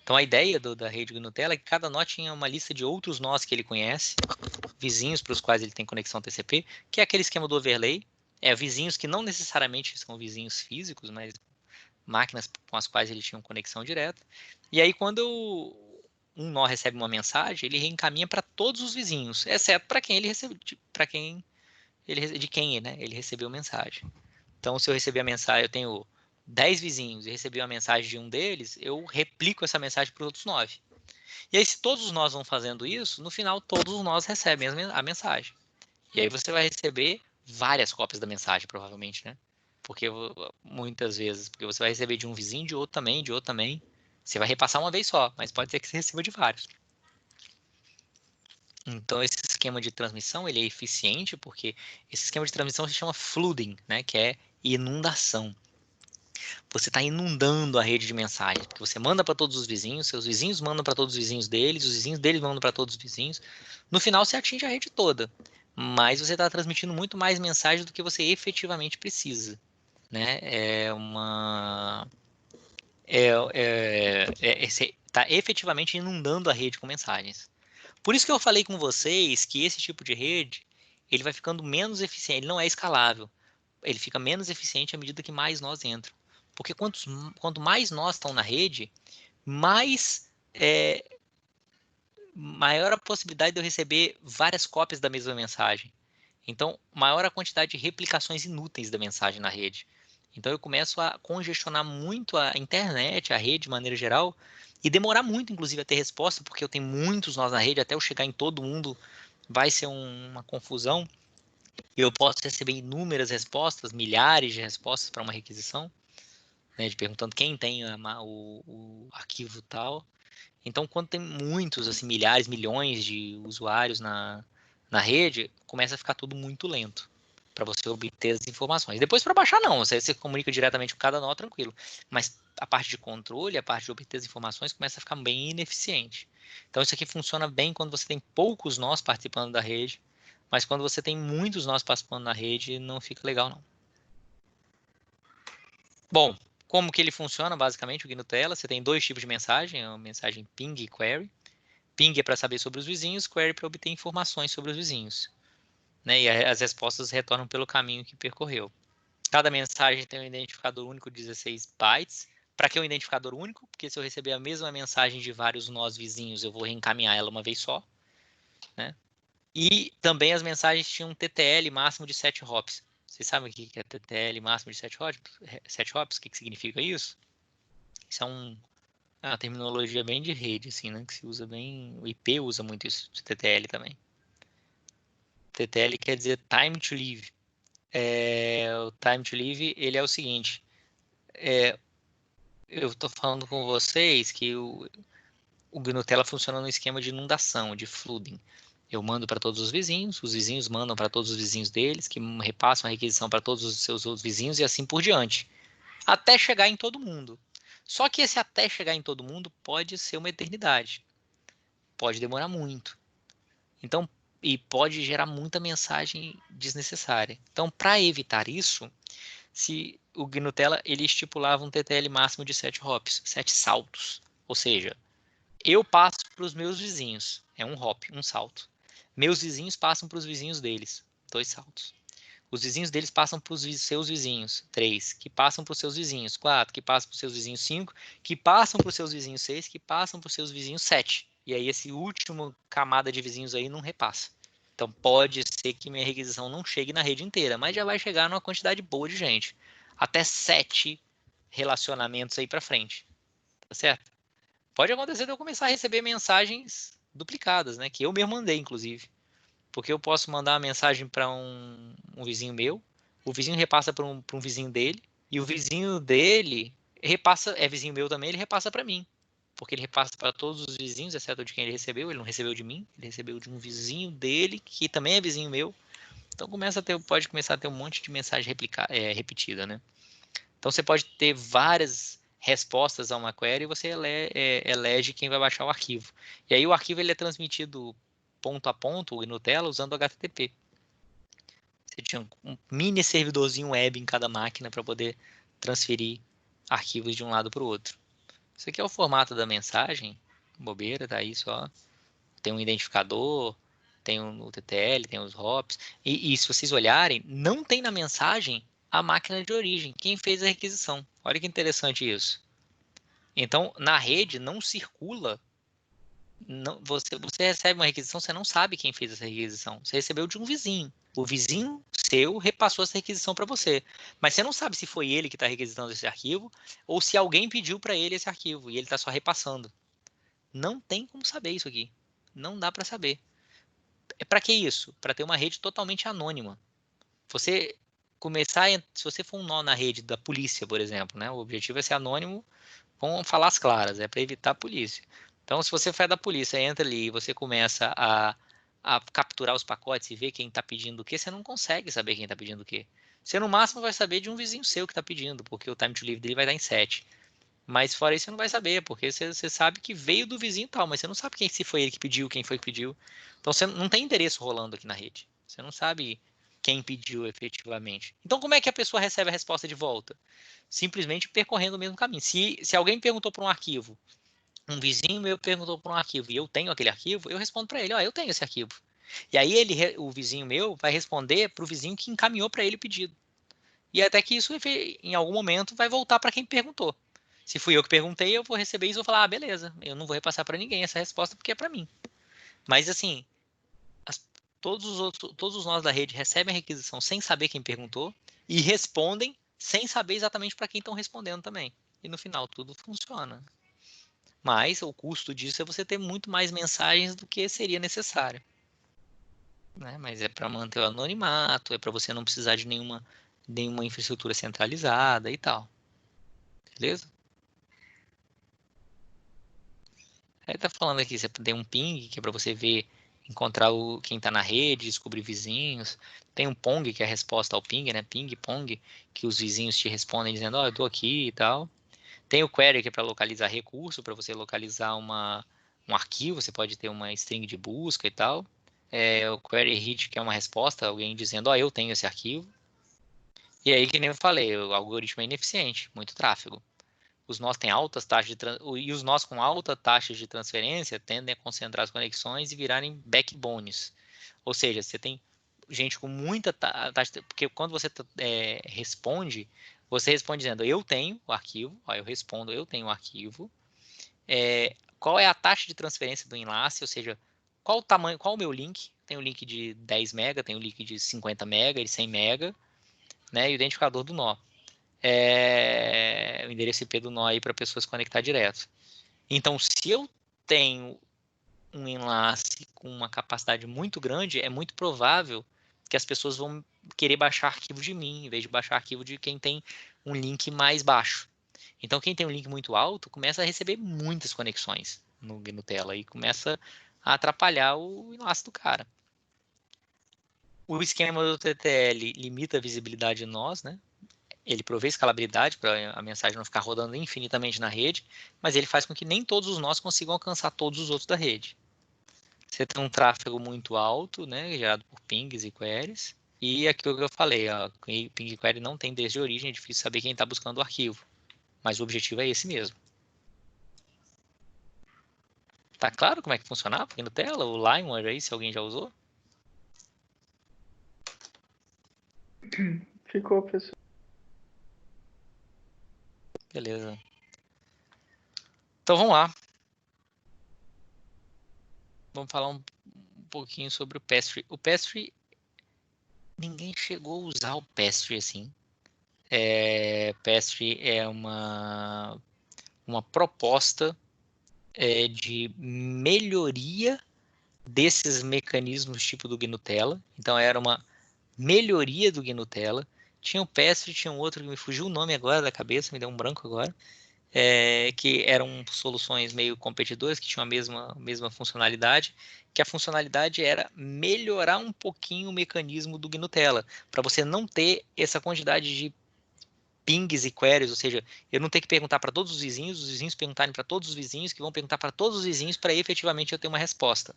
Então a ideia da rede Gnutella é que cada nó tinha uma lista de outros nós que ele conhece, vizinhos para os quais ele tem conexão TCP, que é aquele esquema do overlay, vizinhos que não necessariamente são vizinhos físicos, mas máquinas com as quais ele tinha uma conexão direta. E aí quando um nó recebe uma mensagem, ele reencaminha para todos os vizinhos, exceto para quem ele recebeu, de quem né, ele recebeu mensagem. Então, se eu receber a mensagem, eu tenho 10 vizinhos e recebi uma mensagem de um deles, eu replico essa mensagem para os outros 9. E aí, se todos os nós vão fazendo isso, no final, todos os nós recebem a mensagem. E aí você vai receber várias cópias da mensagem, provavelmente, né? Porque muitas vezes, porque você vai receber de um vizinho, de outro também, de outro também. Você vai repassar uma vez só, mas pode ser que você receba de vários. Então, esse esquema de transmissão, ele é eficiente, porque esse esquema de transmissão se chama flooding, né? Que é inundação. Você está inundando a rede de mensagens, porque você manda para todos os vizinhos, seus vizinhos mandam para todos os vizinhos deles, os vizinhos deles mandam para todos os vizinhos. No final, você atinge a rede toda, mas você está transmitindo muito mais mensagens do que você efetivamente precisa, né? Você está efetivamente inundando a rede com mensagens. Por isso que eu falei com vocês que esse tipo de rede, ele vai ficando menos eficiente, ele não é escalável. Ele fica menos eficiente à medida que mais nós entram. Porque quanto mais nós estão na rede, maior a possibilidade de eu receber várias cópias da mesma mensagem. Então, maior a quantidade de replicações inúteis da mensagem na rede. Então, eu começo a congestionar muito a internet, a rede de maneira geral, e demorar muito, inclusive, a ter resposta, porque eu tenho muitos nós na rede, até eu chegar em todo mundo vai ser uma confusão. Eu posso receber inúmeras respostas, milhares de respostas para uma requisição, né, de perguntando quem tem o arquivo tal. Então, quando tem muitos, assim, milhares, milhões de usuários na rede, começa a ficar tudo muito lento para você obter as informações. Depois, para baixar, não. Você se comunica diretamente com cada nó, tranquilo. Mas a parte de controle, a parte de obter as informações, começa a ficar bem ineficiente. Então, isso aqui funciona bem quando você tem poucos nós participando da rede, mas quando você tem muitos nós participando na rede, não fica legal, não. Bom, como que ele funciona, basicamente, o Gnutella? Você tem dois tipos de mensagem, a mensagem ping e query. Ping é para saber sobre os vizinhos, query para obter informações sobre os vizinhos, né? E as respostas retornam pelo caminho que percorreu. Cada mensagem tem um identificador único de 16 bytes. Para que um identificador único? Porque se eu receber a mesma mensagem de vários nós vizinhos, eu vou reencaminhar ela uma vez só, né? E também as mensagens tinham um TTL máximo de 7 hops. Vocês sabem o que é TTL máximo de 7 hops? 7 hops? O que significa isso? Isso é uma terminologia bem de rede, assim, né? Que se usa bem. O IP usa muito isso, de TTL também. TTL quer dizer time to live. O time to live, ele é o seguinte. Eu estou falando com vocês que o Gnutella funciona no esquema de inundação, de flooding. Eu mando para todos os vizinhos mandam para todos os vizinhos deles, que repassam a requisição para todos os seus outros vizinhos e assim por diante. Até chegar em todo mundo. Só que esse até chegar em todo mundo pode ser uma eternidade. Pode demorar muito. Então, e pode gerar muita mensagem desnecessária. Então, para evitar isso, se o Gnutella ele estipulava um TTL máximo de 7 hops, 7 saltos. Ou seja, eu passo para os meus vizinhos, é um hop, um salto. Meus vizinhos passam para os vizinhos deles, 2 saltos. Os vizinhos deles passam para os seus vizinhos, 3. Que passam para os seus vizinhos, 4. Que passam para os seus vizinhos, 5. Que passam para os seus vizinhos, 6. Que passam para os seus vizinhos, 7. E aí esse último camada de vizinhos aí não repassa. Então pode ser que minha requisição não chegue na rede inteira, mas já vai chegar numa quantidade boa de gente. Até 7 relacionamentos aí para frente. Tá certo? Pode acontecer de eu começar a receber mensagens duplicadas, né? Que eu mesmo mandei, inclusive. Porque eu posso mandar uma mensagem para um vizinho meu, o vizinho repassa para um vizinho dele, e o vizinho dele repassa, é vizinho meu também, ele repassa para mim. Porque ele repassa para todos os vizinhos, exceto de quem ele não recebeu de mim, ele recebeu de um vizinho dele, que também é vizinho meu. Então pode começar a ter um monte de mensagem repetida, né? Então você pode ter várias respostas a uma query e você elege quem vai baixar o arquivo. E aí o arquivo ele é transmitido ponto a ponto em Nutella usando o HTTP. Você tinha um mini servidorzinho web em cada máquina para poder transferir arquivos de um lado para o outro. Isso aqui é o formato da mensagem, bobeira, tá aí só. Tem um identificador, tem o TTL, tem os hops. E se vocês olharem, não tem na mensagem a máquina de origem, quem fez a requisição. Olha que interessante isso. Então, na rede não circula. Você recebe uma requisição, você não sabe quem fez essa requisição. Você recebeu de um vizinho. O vizinho seu repassou essa requisição para você. Mas você não sabe se foi ele que está requisitando esse arquivo ou se alguém pediu para ele esse arquivo e ele está só repassando. Não tem como saber isso aqui. Não dá para saber. É para que isso? Para ter uma rede totalmente anônima. Você se você for um nó na rede da polícia, por exemplo, né? O objetivo é ser anônimo, vamos falar as claras, é para evitar a polícia. Então, se você for da polícia, entra ali e você começa a capturar os pacotes e ver quem está pedindo o quê, você não consegue saber quem está pedindo o quê. Você, no máximo, vai saber de um vizinho seu que está pedindo, porque o time to live dele vai estar em 7. Mas fora isso, você não vai saber, porque você sabe que veio do vizinho e tal, mas você não sabe se foi ele que pediu, quem foi que pediu. Então, você não tem endereço rolando aqui na rede. Você não sabe quem pediu efetivamente. Então, como é que a pessoa recebe a resposta de volta? Simplesmente percorrendo o mesmo caminho. Se alguém perguntou para um arquivo, um vizinho meu perguntou por um arquivo e eu tenho aquele arquivo, eu respondo para ele, ó, eu tenho esse arquivo. E aí o vizinho meu vai responder para o vizinho que encaminhou para ele o pedido. E até que isso, em algum momento, vai voltar para quem perguntou. Se fui eu que perguntei, eu vou receber isso e vou falar, beleza, eu não vou repassar para ninguém essa resposta porque é para mim. Mas assim, todos os nós da rede recebem a requisição sem saber quem perguntou e respondem sem saber exatamente para quem estão respondendo também. E no final tudo funciona. Mas o custo disso é você ter muito mais mensagens do que seria necessário. Né? Mas é para manter o anonimato, é para você não precisar de nenhuma infraestrutura centralizada e tal. Beleza? Aí tá falando aqui, você tem um ping, que é para você ver, encontrar quem está na rede, descobrir vizinhos. Tem um pong, que é a resposta ao ping, né? Ping, pong, que os vizinhos te respondem dizendo, ó, eu tô aqui e tal. Tem o query, que é para localizar recurso, para você localizar um arquivo, você pode ter uma string de busca e tal. O query hit, que é uma resposta, alguém dizendo, ó, eu tenho esse arquivo. E aí, que nem eu falei, o algoritmo é ineficiente, muito tráfego. Os nós têm altas taxas e os nós com alta taxa de transferência tendem a concentrar as conexões e virarem backbones. Ou seja, você tem gente com muita taxa, porque quando você responde, você responde dizendo, eu tenho o arquivo, ó, eu respondo, eu tenho o arquivo. Qual é a taxa de transferência do enlace, ou seja, qual o tamanho, qual o meu link? Tem o link de 10 MB, tem o link de 50 MB, de 100 MB, né? E o identificador do nó. O endereço IP do nó aí para a pessoa se conectar direto. Então, se eu tenho um enlace com uma capacidade muito grande, é muito provável que as pessoas vão querer baixar arquivo de mim, em vez de baixar arquivo de quem tem um link mais baixo. Então, quem tem um link muito alto começa a receber muitas conexões no Nutella e começa a atrapalhar o enlace do cara. O esquema do TTL limita a visibilidade de nós, né? Ele provê escalabilidade para a mensagem não ficar rodando infinitamente na rede, mas ele faz com que nem todos os nós consigam alcançar todos os outros da rede. Você tem um tráfego muito alto, né, gerado por pings e queries, e aquilo que eu falei, ping e query não tem desde a origem, é difícil saber quem está buscando o arquivo, mas o objetivo é esse mesmo. Tá claro como é que funcionava aqui no Nutella? O Limeware aí, se alguém já usou?
Ficou, pessoal.
Beleza. Então vamos lá. Vamos falar um pouquinho sobre o Pastry. O Pastry, ninguém chegou a usar o Pastry assim. Pastry é uma proposta de melhoria desses mecanismos tipo do GNU Nutella. Então era uma melhoria do GNU Nutella, Tinha o Pastry, tinha um outro que me fugiu o nome agora da cabeça, me deu um branco agora. Que eram soluções meio competidoras, que tinham a mesma funcionalidade, que a funcionalidade era melhorar um pouquinho o mecanismo do GNU-Tela, para você não ter essa quantidade de pings e queries, ou seja, eu não ter que perguntar para todos os vizinhos perguntarem para todos os vizinhos, que vão perguntar para todos os vizinhos, para efetivamente eu ter uma resposta.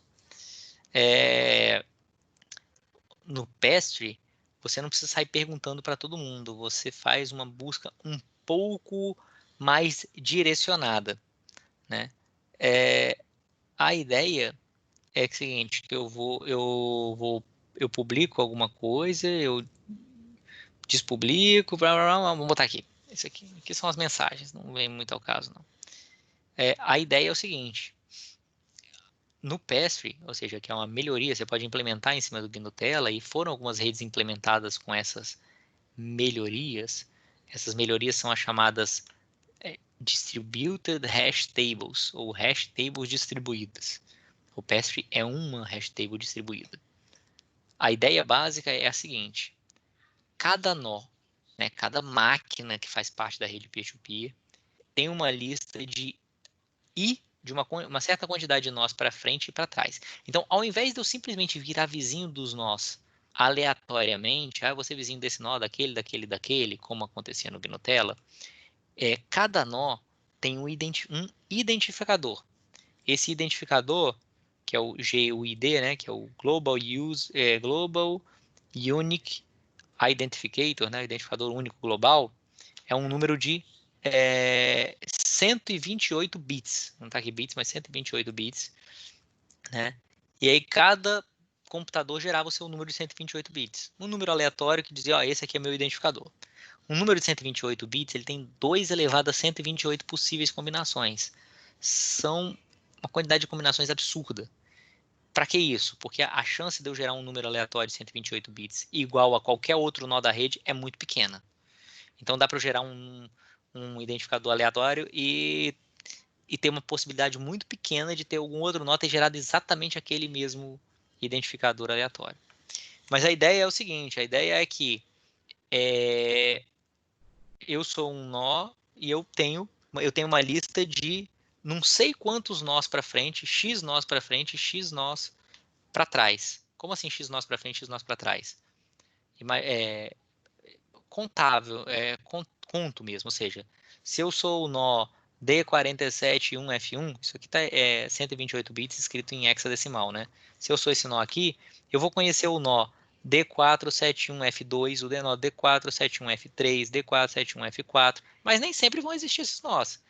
No Pastry, você não precisa sair perguntando para todo mundo, você faz uma busca um pouco mais direcionada, né? A ideia é o seguinte, que eu publico alguma coisa, eu despublico, blá, blá, blá, vamos botar aqui. Isso aqui são as mensagens, não vem muito ao caso, não. A ideia é o seguinte, no Pastry, ou seja, que é uma melhoria, você pode implementar em cima do GNU-Tela, e foram algumas redes implementadas com essas melhorias. Essas melhorias são as chamadas Distributed Hash Tables, ou Hash Tables distribuídas. O Pastry é uma hash table distribuída. A ideia básica é a seguinte: cada nó, né, cada máquina que faz parte da rede peer-to-peer tem uma lista de uma certa quantidade de nós para frente e para trás. Então, ao invés de eu simplesmente virar vizinho dos nós aleatoriamente, eu vou ser vizinho desse nó, daquele, como acontecia no GNU-Tela, cada nó tem um identificador. Esse identificador, que é o GUID, né, que é o Global Unique Identificator, né, identificador único global, é um número de 128 bits. Não está aqui bits, mas 128 bits. Né? E aí cada computador gerava o seu número de 128 bits. Um número aleatório que dizia, esse aqui é meu identificador. Um número de 128 bits, ele tem 2 elevado a 128 possíveis combinações. São uma quantidade de combinações absurda. Para que isso? Porque a chance de eu gerar um número aleatório de 128 bits igual a qualquer outro nó da rede é muito pequena. Então dá para eu gerar um identificador aleatório e ter uma possibilidade muito pequena de ter algum outro nó ter gerado exatamente aquele mesmo identificador aleatório. Mas a ideia é o seguinte, a ideia é que eu sou um nó e eu tenho uma lista de não sei quantos nós para frente, x nós para frente, x nós para trás. Como assim x nós para frente, x nós para trás? Contável, conto mesmo, ou seja, se eu sou o nó D471F1, isso aqui tá 128 bits escrito em hexadecimal, né? Se eu sou esse nó aqui, eu vou conhecer o nó D471F2, o nó D471F3, D471F4, mas nem sempre vão existir esses nós.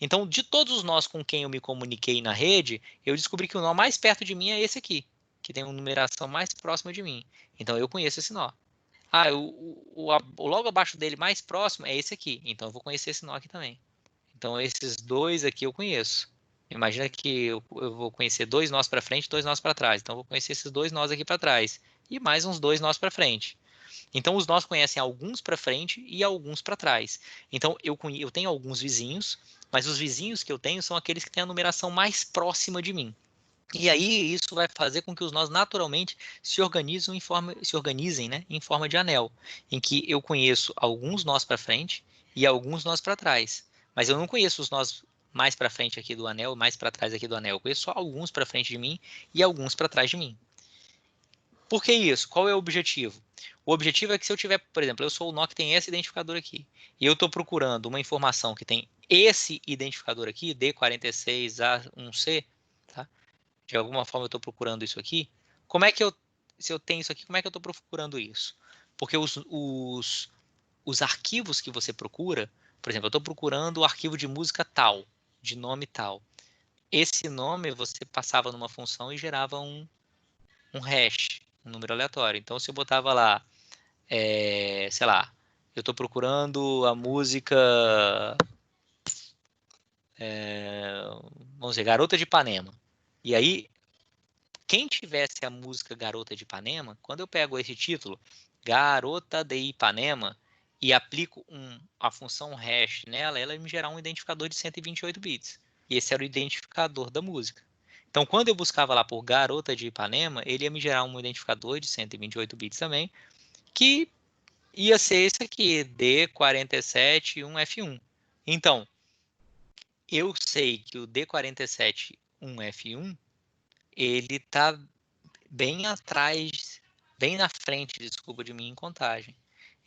Então, de todos os nós com quem eu me comuniquei na rede, eu descobri que o nó mais perto de mim é esse aqui, que tem uma numeração mais próxima de mim. Então, eu conheço esse nó. O logo abaixo dele mais próximo é esse aqui. Então, eu vou conhecer esse nó aqui também. Então, esses dois aqui eu conheço. Imagina que eu vou conhecer 2 nós para frente e 2 nós para trás. Então, eu vou conhecer esses 2 nós aqui para trás. E mais uns 2 nós para frente. Então, os nós conhecem alguns para frente e alguns para trás. Então, eu tenho alguns vizinhos, mas os vizinhos que eu tenho são aqueles que têm a numeração mais próxima de mim. E aí isso vai fazer com que os nós naturalmente se organizem, né, em forma de anel, em que eu conheço alguns nós para frente e alguns nós para trás. Mas eu não conheço os nós mais para frente aqui do anel, mais para trás aqui do anel. Eu conheço só alguns para frente de mim e alguns para trás de mim. Por que isso? Qual é o objetivo? O objetivo é que se eu tiver, por exemplo, eu sou o nó que tem esse identificador aqui, e eu estou procurando uma informação que tem esse identificador aqui, D46A1C, tá? De alguma forma eu estou procurando isso aqui. Se eu tenho isso aqui, como é que eu estou procurando isso? Porque os arquivos que você procura, por exemplo, eu estou procurando o arquivo de música tal, de nome tal. Esse nome você passava numa função e gerava um hash, um número aleatório. Então, se eu botava lá, sei lá, eu estou procurando a música, vamos dizer, Garota de Ipanema. E aí, quem tivesse a música Garota de Ipanema, quando eu pego esse título, Garota de Ipanema, e aplico a função hash nela, ela me gerar um identificador de 128 bits. E esse era o identificador da música. Então, quando eu buscava lá por Garota de Ipanema, ele ia me gerar um identificador de 128 bits também, que ia ser esse aqui, D47.1F1. Então, eu sei que o D47.1F1, ele está bem atrás, bem na frente, desculpa, de mim em contagem.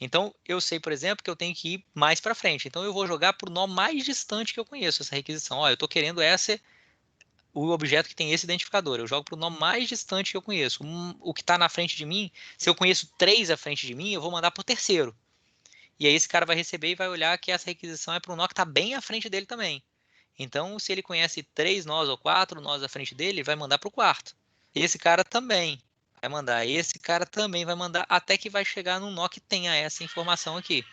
Então, eu sei, por exemplo, que eu tenho que ir mais para frente. Então, eu vou jogar para o nó mais distante que eu conheço, essa requisição. Ó, eu estou querendo o objeto que tem esse identificador. Eu jogo para o nó mais distante que eu conheço. O que está na frente de mim, se eu conheço 3 à frente de mim, eu vou mandar para o terceiro. E aí esse cara vai receber e vai olhar que essa requisição é para um nó que está bem à frente dele também. Então, se ele conhece 3 nós ou 4 nós à frente dele, ele vai mandar para o quarto. Esse cara também vai mandar. Esse cara também vai mandar, até que vai chegar num nó que tenha essa informação aqui,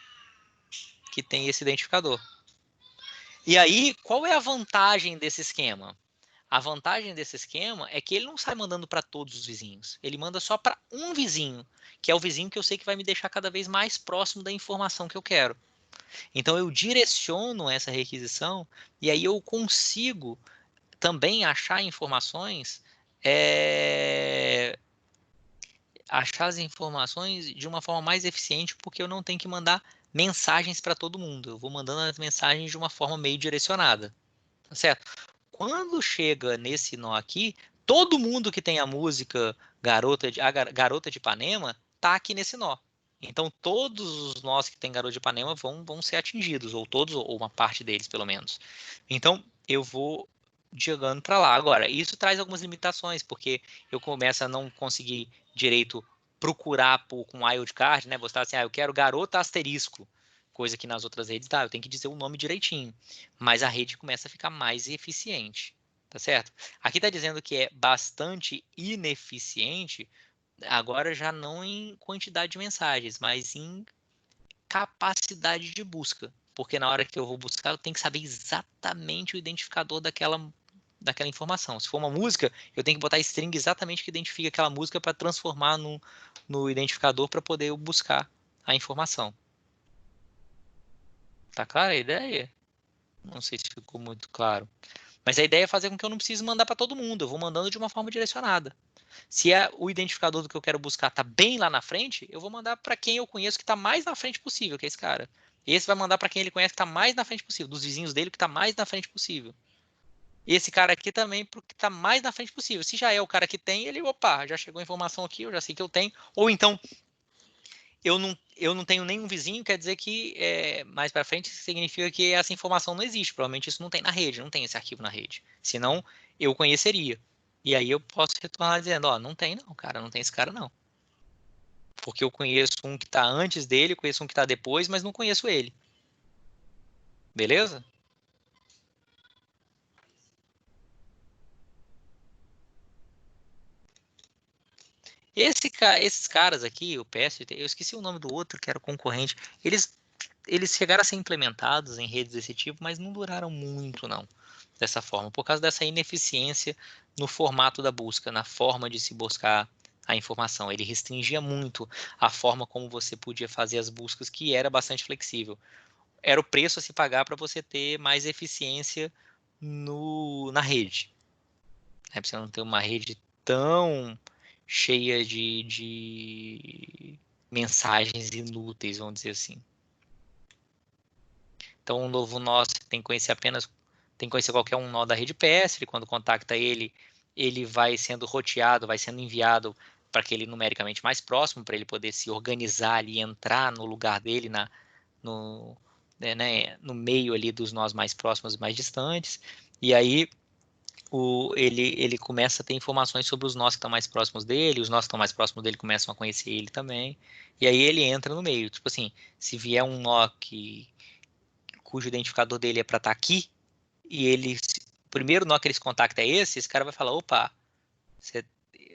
que tem esse identificador. E aí, qual é a vantagem desse esquema? A vantagem desse esquema é que ele não sai mandando para todos os vizinhos. Ele manda só para um vizinho, que é o vizinho que eu sei que vai me deixar cada vez mais próximo da informação que eu quero. Então eu direciono essa requisição e aí eu consigo também achar informações, achar as informações de uma forma mais eficiente, porque eu não tenho que mandar mensagens para todo mundo. Eu vou mandando as mensagens de uma forma meio direcionada, tá certo? Quando chega nesse nó aqui, todo mundo que tem a música Garota de Ipanema tá aqui nesse nó. Então todos os nós que tem Garota de Ipanema vão ser atingidos, ou todos, ou uma parte deles, pelo menos. Então eu vou jogando para lá. Agora, isso traz algumas limitações, porque eu começo a não conseguir direito procurar com wildcard, né? Você tá assim, eu quero garota asterisco, coisa que nas outras redes dá, eu tenho que dizer o nome direitinho. Mas a rede começa a ficar mais eficiente, tá certo? Aqui está dizendo que é bastante ineficiente, agora já não em quantidade de mensagens, mas em capacidade de busca. Porque na hora que eu vou buscar, eu tenho que saber exatamente o identificador daquela informação. Se for uma música, eu tenho que botar string exatamente que identifica aquela música para transformar no identificador para poder eu buscar a informação. Tá clara a ideia? Não sei se ficou muito claro. Mas a ideia é fazer com que eu não precise mandar para todo mundo. Eu vou mandando de uma forma direcionada. Se o identificador do que eu quero buscar está bem lá na frente, eu vou mandar para quem eu conheço que está mais na frente possível, que é esse cara. Esse vai mandar para quem ele conhece que está mais na frente possível, dos vizinhos dele que está mais na frente possível. Esse cara aqui também para o que está mais na frente possível. Se já é o cara que tem, ele, opa, já chegou a informação aqui, eu já sei que eu tenho. Ou então, eu não tenho nenhum vizinho, quer dizer que mais para frente significa que essa informação não existe. Provavelmente isso não tem na rede, não tem esse arquivo na rede. Senão, eu conheceria. E aí eu posso retornar dizendo, ó, não tem não, cara, não tem esse cara não. Porque eu conheço um que está antes dele, conheço um que está depois, mas não conheço ele. Beleza? Esses caras aqui, o PST, eu esqueci o nome do outro, que era o concorrente, eles chegaram a ser implementados em redes desse tipo, mas não duraram muito, não, dessa forma, por causa dessa ineficiência no formato da busca, na forma de se buscar a informação. Ele restringia muito a forma como você podia fazer as buscas, que era bastante flexível. Era o preço a se pagar para você ter mais eficiência na rede. Né? Pra você não ter uma rede tão cheia de mensagens inúteis, vamos dizer assim. Então, um novo nó você tem que conhecer tem que conhecer qualquer um nó da rede PS, quando contacta ele, ele vai sendo roteado, vai sendo enviado para aquele numericamente mais próximo, para ele poder se organizar ali, entrar no lugar dele, no, no meio ali dos nós mais próximos e mais distantes. E aí ele começa a ter informações sobre os nós que estão mais próximos dele, os nós que estão mais próximos dele começam a conhecer ele também, e aí ele entra no meio. Tipo assim, se vier um nó cujo identificador dele é para estar aqui, e o primeiro nó que eles contactam é esse cara vai falar, opa,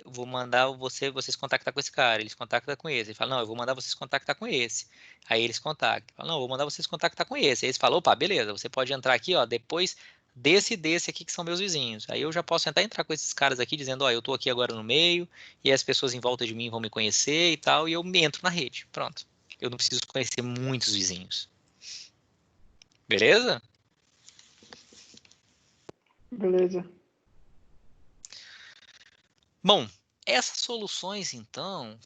eu vou mandar vocês contactar com esse cara. Eles contactam com esse. Ele fala, não, eu vou mandar vocês contactar com esse. Aí eles contactam. Fala, não, eu vou mandar vocês contactar com esse. Aí eles falam, opa, beleza, você pode entrar aqui, ó, depois desse aqui que são meus vizinhos. Aí eu já posso tentar entrar com esses caras aqui, dizendo, ó, eu tô aqui agora no meio, e as pessoas em volta de mim vão me conhecer e tal, e eu entro na rede. Pronto. Eu não preciso conhecer muitos vizinhos. Beleza?
Beleza.
Bom, essas soluções, então,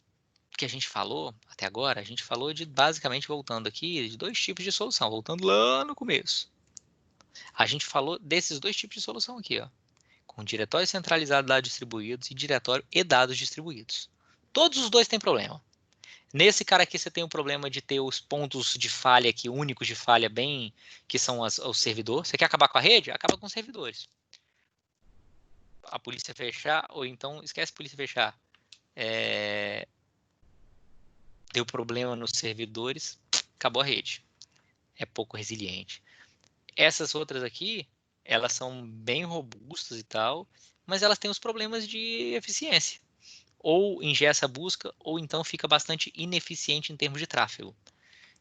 que a gente falou até agora, a gente falou de, basicamente, voltando aqui, de 2 tipos de solução, voltando lá no começo. A gente falou desses 2 tipos de solução aqui, ó, com diretório centralizado de dados distribuídos e diretório e dados distribuídos. Todos os 2 têm problema. Nesse cara aqui você tem o problema de ter os pontos de falha aqui, únicos de falha bem, que são os servidores. Você quer acabar com a rede? Acaba com os servidores. A polícia fechar, ou então, esquece a polícia fechar. Deu problema nos servidores, acabou a rede. É pouco resiliente. Essas outras aqui, elas são bem robustas e tal, mas elas têm os problemas de eficiência. Ou engessa a busca, ou então fica bastante ineficiente em termos de tráfego.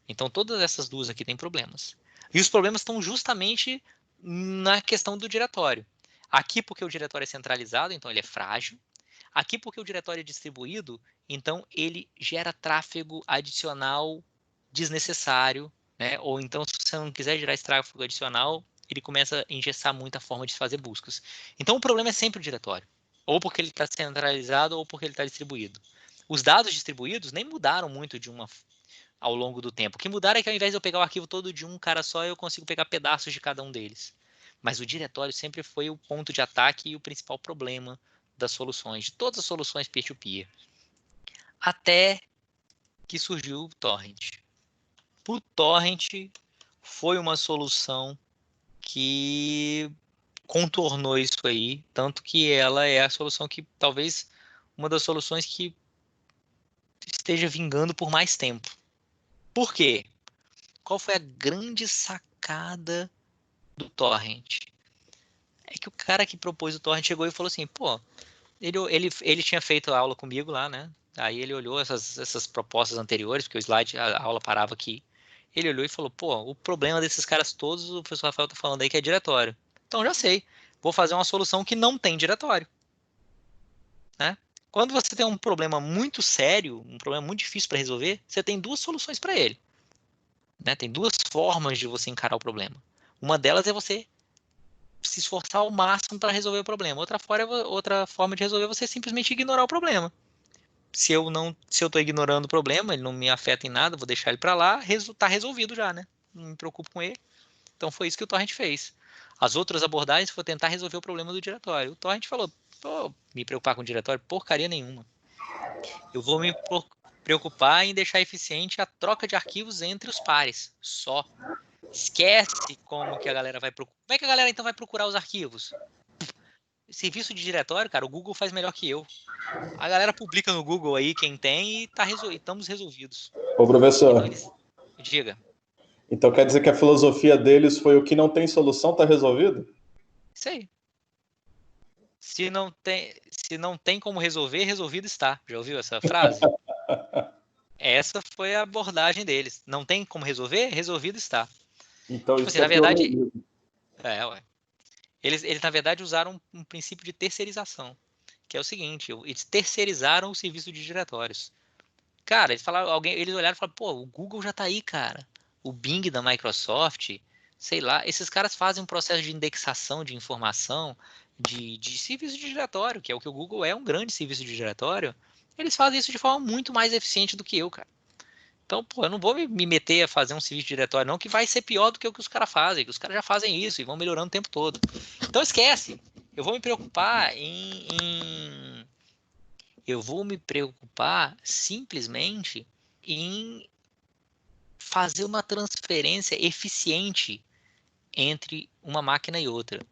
Então, todas essas 2 aqui têm problemas. E os problemas estão justamente na questão do diretório. Aqui porque o diretório é centralizado, então ele é frágil. Aqui porque o diretório é distribuído, então ele gera tráfego adicional desnecessário, né? Ou então, se você não quiser gerar esse tráfego adicional, ele começa a engessar muito a forma de fazer buscas. Então, o problema é sempre o diretório. Ou porque ele está centralizado, ou porque ele está distribuído. Os dados distribuídos nem mudaram muito ao longo do tempo. O que mudaram é que ao invés de eu pegar o arquivo todo de um cara só, eu consigo pegar pedaços de cada um deles. Mas o diretório sempre foi o ponto de ataque e o principal problema das soluções, de todas as soluções peer-to-peer. Até que surgiu o torrent. O torrent foi uma solução que contornou isso aí, tanto que ela é a solução que, talvez, uma das soluções que esteja vingando por mais tempo. Por quê? Qual foi a grande sacada do torrent? É que o cara que propôs o torrent chegou e falou assim, pô, ele tinha feito a aula comigo lá, né? Aí ele olhou essas propostas anteriores, porque o slide, a aula parava aqui. Ele olhou e falou, pô, o problema desses caras todos, o professor Rafael tá falando aí que é diretório. Então já sei, vou fazer uma solução que não tem diretório. Né? Quando você tem um problema muito sério, um problema muito difícil para resolver, você tem 2 soluções para ele. Né? Tem 2 formas de você encarar o problema. Uma delas é você se esforçar ao máximo para resolver o problema. Outra forma de resolver é você simplesmente ignorar o problema. Se eu estou ignorando o problema, ele não me afeta em nada, vou deixar ele para lá, está resolvido já, né? Não me preocupo com ele. Então foi isso que o torrent fez. As outras abordagens foi tentar resolver o problema do diretório. O torrent falou, pô, me preocupar com o diretório? Porcaria nenhuma. Eu vou me preocupar em deixar eficiente a troca de arquivos entre os pares. Só. Esquece como que a galera vai procurar. Como é que a galera então vai procurar os arquivos? Serviço de diretório, cara, o Google faz melhor que eu. A galera publica no Google aí quem tem e estamos resolvidos.
Ô, professor.
Então, diga.
Então quer dizer que a filosofia deles foi o que não tem solução tá resolvido?
Isso aí. Se não tem como resolver, resolvido está. Já ouviu essa frase? Essa foi a abordagem deles. Não tem como resolver, resolvido está.
Então
tipo
isso
assim, na verdade,
ué.
Eles, na verdade, usaram um princípio de terceirização, que é o seguinte, eles terceirizaram o serviço de diretórios. Cara, eles olharam e falaram, pô, o Google já tá aí, cara. O Bing da Microsoft, sei lá, esses caras fazem um processo de indexação de informação de serviço de diretório, que é o que o Google é, um grande serviço de diretório. Eles fazem isso de forma muito mais eficiente do que eu, cara. Então, pô, eu não vou me meter a fazer um serviço de diretório, não, que vai ser pior do que o que os caras fazem, que os caras já fazem isso e vão melhorando o tempo todo. Então, esquece. Eu vou me preocupar Eu vou me preocupar simplesmente em fazer uma transferência eficiente entre uma máquina e outra.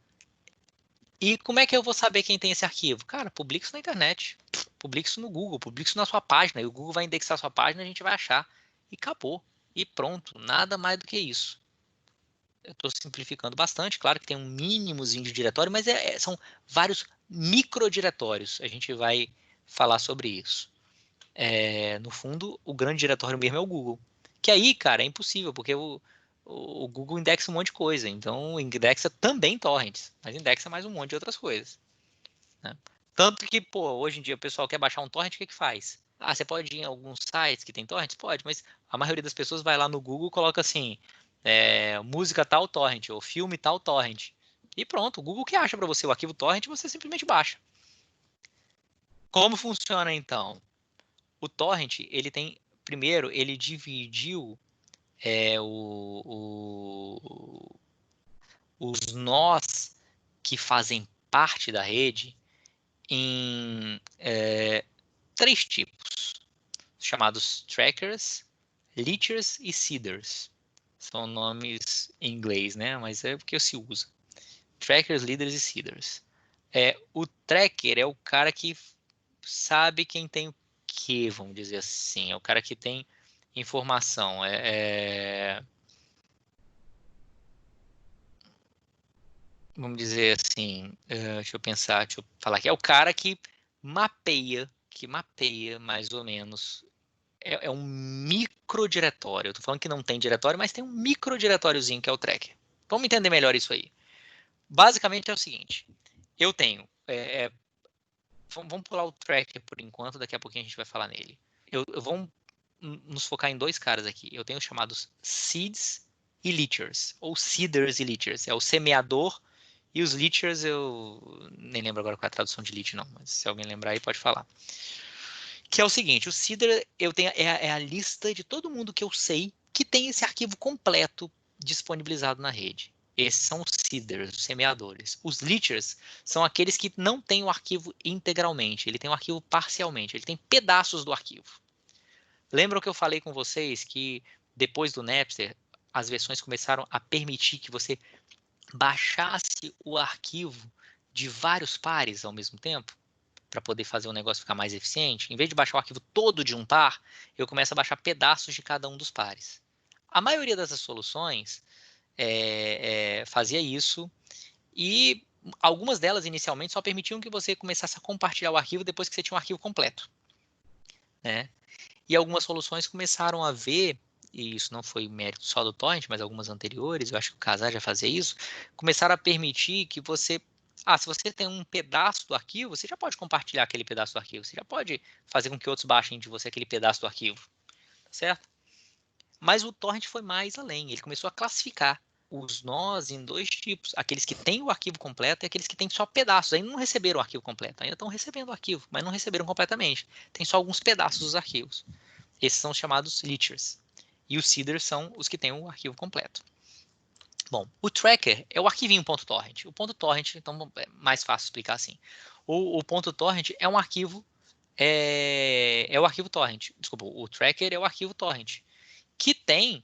E como é que eu vou saber quem tem esse arquivo? Cara, publica isso na internet, publica isso no Google, publica isso na sua página, e o Google vai indexar a sua página e a gente vai achar. E acabou. E pronto, nada mais do que isso. Eu estou simplificando bastante, claro que tem um mínimozinho de diretório, mas são vários microdiretórios. A gente vai falar sobre isso. No fundo, o grande diretório mesmo é o Google. Que aí, cara, é impossível, porque o Google indexa um monte de coisa. Então, indexa também torrents, mas indexa mais um monte de outras coisas. Né? Tanto que, pô, hoje em dia o pessoal quer baixar um torrent, o que faz? Ah, você pode ir em alguns sites que tem torrents? Pode, mas a maioria das pessoas vai lá no Google e coloca assim, música tal torrent, ou filme tal torrent. E pronto, o Google que acha para você o arquivo torrent, você simplesmente baixa. Como funciona então? O torrent, ele tem, primeiro, ele dividiu os nós que fazem parte da rede em 3 tipos, chamados trackers, leechers e seeders. São nomes em inglês, né? Mas é porque se usa. Trackers, leaders e seeders. O tracker é o cara que sabe quem tem o que, vamos dizer assim. É o cara que tem informação. Vamos dizer assim, deixa eu pensar, deixa eu falar aqui. É o cara que mapeia mais ou menos. É um microdiretório. Eu tô falando que não tem diretório, mas tem um microdiretóriozinho que é o tracker. Vamos entender melhor isso aí. Basicamente é o seguinte. Eu tenho... vamos pular o tracker por enquanto, daqui a pouquinho a gente vai falar nele. Vamos nos focar em 2 caras aqui. Eu tenho os chamados seeds e leechers, ou seeders e leechers. É o semeador e os leechers, eu nem lembro agora qual é a tradução de leech, não, mas se alguém lembrar aí pode falar. Que é o seguinte, o seeder eu tenho, é a lista de todo mundo que eu sei que tem esse arquivo completo disponibilizado na rede. Esses são os seeders, os semeadores. Os leechers são aqueles que não têm o arquivo integralmente, ele tem o arquivo parcialmente, ele tem pedaços do arquivo. Lembram que eu falei com vocês que depois do Napster, as versões começaram a permitir que você baixasse o arquivo de vários pares ao mesmo tempo, para poder fazer o negócio ficar mais eficiente? Em vez de baixar o arquivo todo de um par, eu começo a baixar pedaços de cada um dos pares. A maioria dessas soluções fazia isso, e algumas delas inicialmente só permitiam que você começasse a compartilhar o arquivo depois que você tinha um arquivo completo, né? E algumas soluções começaram a ver, e isso não foi mérito só do Torrent, mas algumas anteriores, eu acho que o Kazaa já fazia isso, começaram a permitir que você... se você tem um pedaço do arquivo, você já pode compartilhar aquele pedaço do arquivo, você já pode fazer com que outros baixem de você aquele pedaço do arquivo, certo? Mas o Torrent foi mais além, ele começou a classificar os nós em 2 tipos, aqueles que têm o arquivo completo e aqueles que têm só pedaços, ainda não receberam o arquivo completo, ainda estão recebendo o arquivo, mas não receberam completamente, tem só alguns pedaços dos arquivos. Esses são chamados leechers, e os seeders são os que têm o arquivo completo. Bom, o tracker é o arquivinho .torrent. O .torrent, então é mais fácil explicar assim. O .torrent é um arquivo, é o arquivo torrent. Desculpa, o tracker é o arquivo torrent, que tem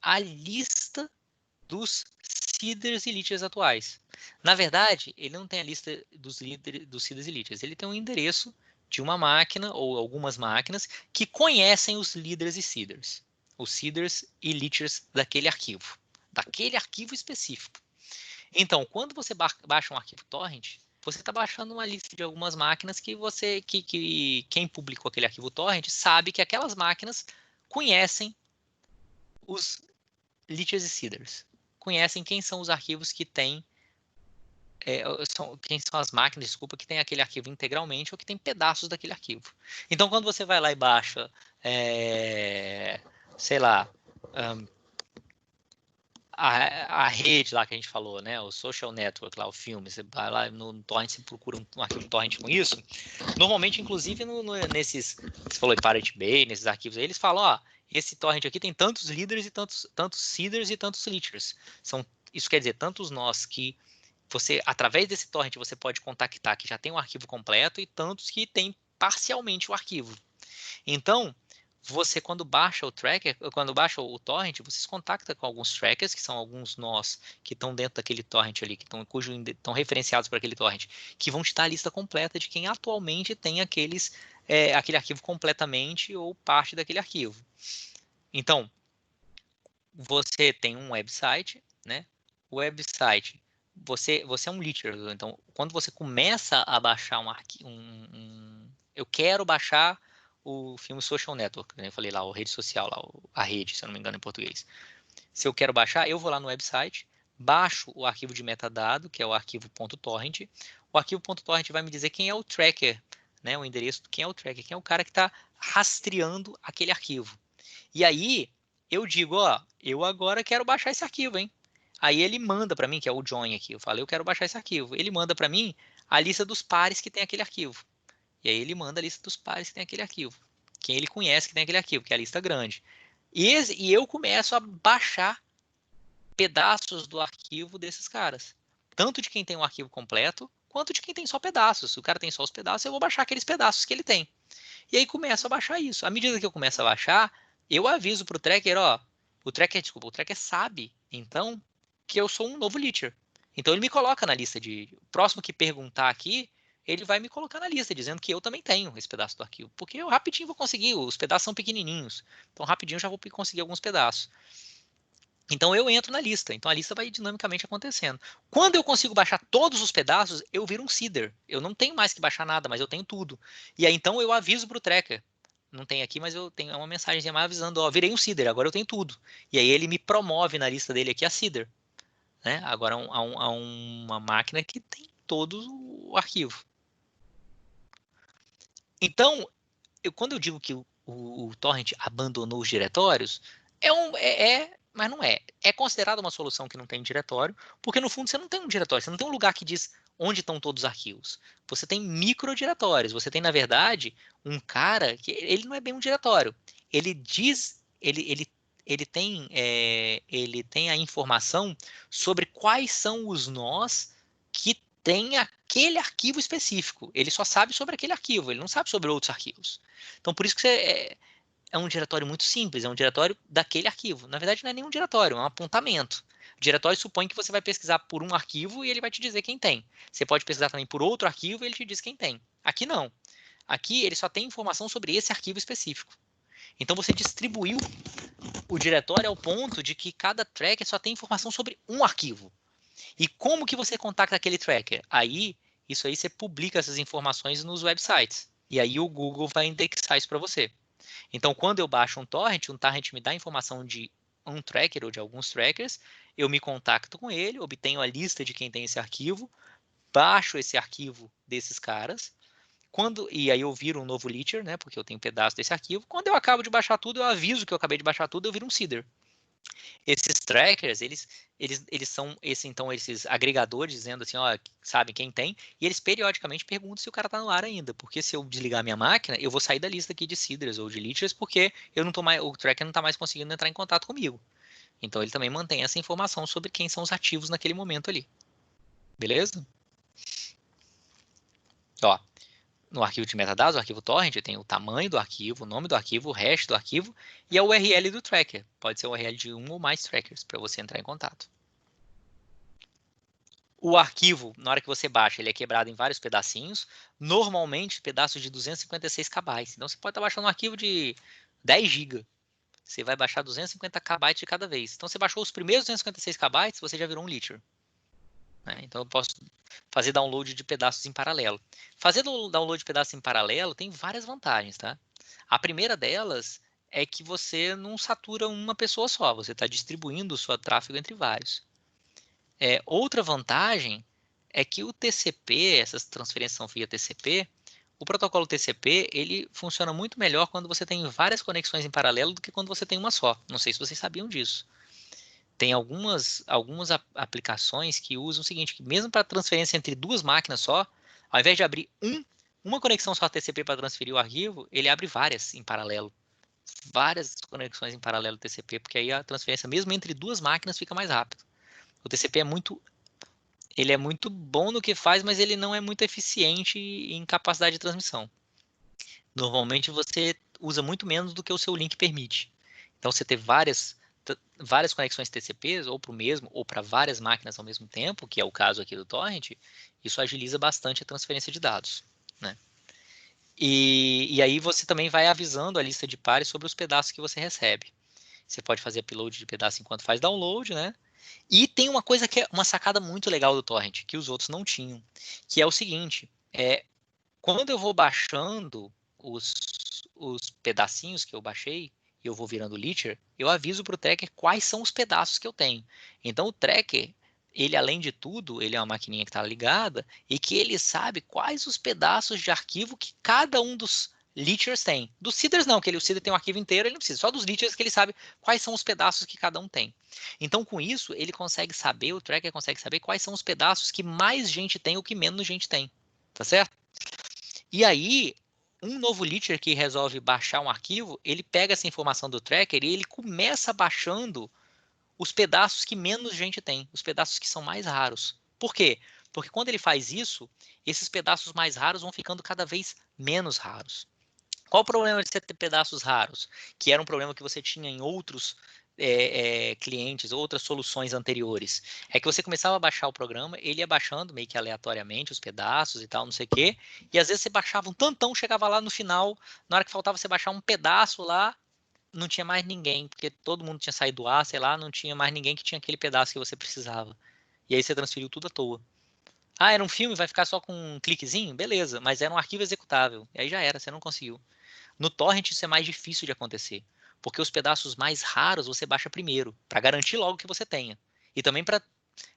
a lista dos seeders e leechers atuais. Na verdade, ele não tem a lista dos seeders e leechers. Ele tem um endereço de uma máquina ou algumas máquinas que conhecem os leaders e seeders. Os seeders e leechers daquele arquivo específico. Então, quando você baixa um arquivo torrent, você está baixando uma lista de algumas máquinas que quem publicou aquele arquivo torrent sabe que aquelas máquinas conhecem os leechers e seeders. Conhecem quem são os arquivos que têm, quem são as máquinas, desculpa, que tem aquele arquivo integralmente ou que tem pedaços daquele arquivo. Então, quando você vai lá e baixa, sei lá, a rede lá que a gente falou, né, o social network, lá, o filme, você vai lá no torrent, você procura um arquivo torrent com isso, normalmente, inclusive, nesses, você falou em Pirate Bay, nesses arquivos aí, eles falam, esse torrent aqui tem tantos leaders e tantos seeders e tantos leechers. Isso quer dizer, tantos nós que você, através desse torrent, você pode contactar que já tem um arquivo completo e tantos que tem parcialmente o arquivo. Então, você, quando baixa o tracker, quando baixa o torrent, você se contacta com alguns trackers, que são alguns nós que estão dentro daquele torrent ali, que estão referenciados para aquele torrent, que vão te dar a lista completa de quem atualmente tem aquele arquivo completamente ou parte daquele arquivo. Então, você tem um website, né? O website, você é um leecher, então, quando você começa a baixar um arquivo, eu quero baixar o filme Social Network, né? Eu falei lá, a rede social, lá, a rede, se eu não me engano em português. Se eu quero baixar, eu vou lá no website, baixo o arquivo de metadado, que é o arquivo .torrent. O arquivo .torrent vai me dizer quem é o tracker, né? O endereço, quem é o tracker, quem é o cara que está rastreando aquele arquivo. E aí, eu digo, eu agora quero baixar esse arquivo, hein? Aí ele manda para mim, que é o join aqui, eu falei, eu quero baixar esse arquivo. Ele manda para mim a lista dos pares que tem aquele arquivo. E aí ele manda a lista dos pares que tem aquele arquivo. quem ele conhece que tem aquele arquivo, que é a lista grande. E eu começo a baixar pedaços do arquivo desses caras. Tanto de quem tem um arquivo completo, quanto de quem tem só pedaços. Se o cara tem só os pedaços, eu vou baixar aqueles pedaços que ele tem. E aí começo a baixar isso. À medida que eu começo a baixar, eu aviso para o tracker, o tracker sabe, então, que eu sou um novo leacher. Então ele me coloca na lista o próximo que perguntar aqui, ele vai me colocar na lista, dizendo que eu também tenho esse pedaço do arquivo. Porque eu rapidinho vou conseguir, os pedaços são pequenininhos. Então rapidinho eu já vou conseguir alguns pedaços. Então eu entro na lista. Então a lista vai dinamicamente acontecendo. Quando eu consigo baixar todos os pedaços, eu viro um seeder. Eu não tenho mais que baixar nada, mas eu tenho tudo. E aí então eu aviso para o tracker. Não tem aqui, mas eu tenho uma mensagem mais avisando, virei um seeder, agora eu tenho tudo. E aí ele me promove na lista dele aqui a seeder. Né? Agora há uma máquina que tem todo o arquivo. Então, quando eu digo que o torrent abandonou os diretórios, mas não é. É considerado uma solução que não tem diretório, porque no fundo você não tem um diretório, você não tem um lugar que diz onde estão todos os arquivos. Você tem microdiretórios. Você tem, na verdade, um cara que ele não é bem um diretório. Ele diz, ele tem a informação sobre quais são os nós que tem aquele arquivo específico. Ele só sabe sobre aquele arquivo, ele não sabe sobre outros arquivos. Então, por isso que é um diretório muito simples, é um diretório daquele arquivo. Na verdade, não é nenhum diretório, é um apontamento. O diretório supõe que você vai pesquisar por um arquivo e ele vai te dizer quem tem. Você pode pesquisar também por outro arquivo e ele te diz quem tem. Aqui não. Aqui ele só tem informação sobre esse arquivo específico. Então você distribuiu o diretório ao ponto de que cada tracker só tem informação sobre um arquivo. E como que você contacta aquele tracker? Isso aí você publica essas informações nos websites. E aí o Google vai indexar isso para você. Então, quando eu baixo um torrent me dá informação de um tracker ou de alguns trackers, eu me contacto com ele, obtenho a lista de quem tem esse arquivo, baixo esse arquivo desses caras, e aí eu viro um novo leacher, né, porque eu tenho um pedaço desse arquivo. Quando eu acabo de baixar tudo, eu aviso que eu acabei de baixar tudo, eu viro um seeder. Esses trackers, eles são esses agregadores dizendo assim, sabe quem tem, e eles periodicamente perguntam se o cara está no ar ainda, porque se eu desligar minha máquina, eu vou sair da lista aqui de seeders ou de leechers, porque o tracker não está mais conseguindo entrar em contato comigo. Então ele também mantém essa informação sobre quem são os ativos naquele momento ali. Beleza? No arquivo de metadados, o arquivo torrent, tem o tamanho do arquivo, o nome do arquivo, o hash do arquivo e a URL do tracker. Pode ser a URL de um ou mais trackers para você entrar em contato. O arquivo, na hora que você baixa, ele é quebrado em vários pedacinhos, normalmente pedaços de 256 KB. Então você pode estar baixando um arquivo de 10 GB. Você vai baixar 250 KB de cada vez. Então você baixou os primeiros 256 KB, você já virou um leacher. Então eu posso fazer download de pedaços em paralelo. Fazer download de pedaços em paralelo tem várias vantagens, tá? A primeira delas é que você não satura uma pessoa só, você está distribuindo o seu tráfego entre vários. Outra vantagem é que o TCP, essas transferências são via TCP, o protocolo TCP ele funciona muito melhor quando você tem várias conexões em paralelo do que quando você tem uma só. Não sei se vocês sabiam disso. Tem algumas aplicações que usam o seguinte, que mesmo para transferência entre duas máquinas só, ao invés de abrir uma conexão só TCP para transferir o arquivo, ele abre várias em paralelo. Várias conexões em paralelo TCP, porque aí a transferência mesmo entre duas máquinas fica mais rápido. O TCP ele é muito bom no que faz, mas ele não é muito eficiente em capacidade de transmissão. Normalmente você usa muito menos do que o seu link permite. Então você ter várias conexões TCPs, ou para o mesmo, ou para várias máquinas ao mesmo tempo, que é o caso aqui do torrent, isso agiliza bastante a transferência de dados, né? E aí você também vai avisando a lista de pares sobre os pedaços que você recebe. Você pode fazer upload de pedaço enquanto faz download, né? E tem uma coisa que é uma sacada muito legal do torrent, que os outros não tinham, que é o seguinte, quando eu vou baixando os pedacinhos que eu baixei, e eu vou virando leacher, eu aviso para o tracker quais são os pedaços que eu tenho. Então o tracker, ele além de tudo, ele é uma maquininha que está ligada e que ele sabe quais os pedaços de arquivo que cada um dos leechers tem. Dos seeders não, que o seeder tem um arquivo inteiro, ele não precisa. Só dos leechers que ele sabe quais são os pedaços que cada um tem. Então com isso, ele consegue saber, o tracker consegue saber quais são os pedaços que mais gente tem ou que menos gente tem. Tá certo? E aí, um novo leacher que resolve baixar um arquivo, ele pega essa informação do tracker e ele começa baixando os pedaços que menos gente tem, os pedaços que são mais raros. Por quê? Porque quando ele faz isso, esses pedaços mais raros vão ficando cada vez menos raros. Qual o problema de você ter pedaços raros? Que era um problema que você tinha em outros clientes, outras soluções anteriores. É que você começava a baixar o programa, ele ia baixando meio que aleatoriamente os pedaços e tal, não sei o quê, e às vezes você baixava um tantão, chegava lá no final, na hora que faltava você baixar um pedaço lá, não tinha mais ninguém, porque todo mundo tinha saído do ar, sei lá, não tinha mais ninguém que tinha aquele pedaço que você precisava. E aí você transferiu tudo à toa. Ah, era um filme, vai ficar só com um cliquezinho? Beleza, mas era um arquivo executável. E aí já era, você não conseguiu. No torrent isso é mais difícil de acontecer, porque os pedaços mais raros você baixa primeiro, para garantir logo que você tenha. E também para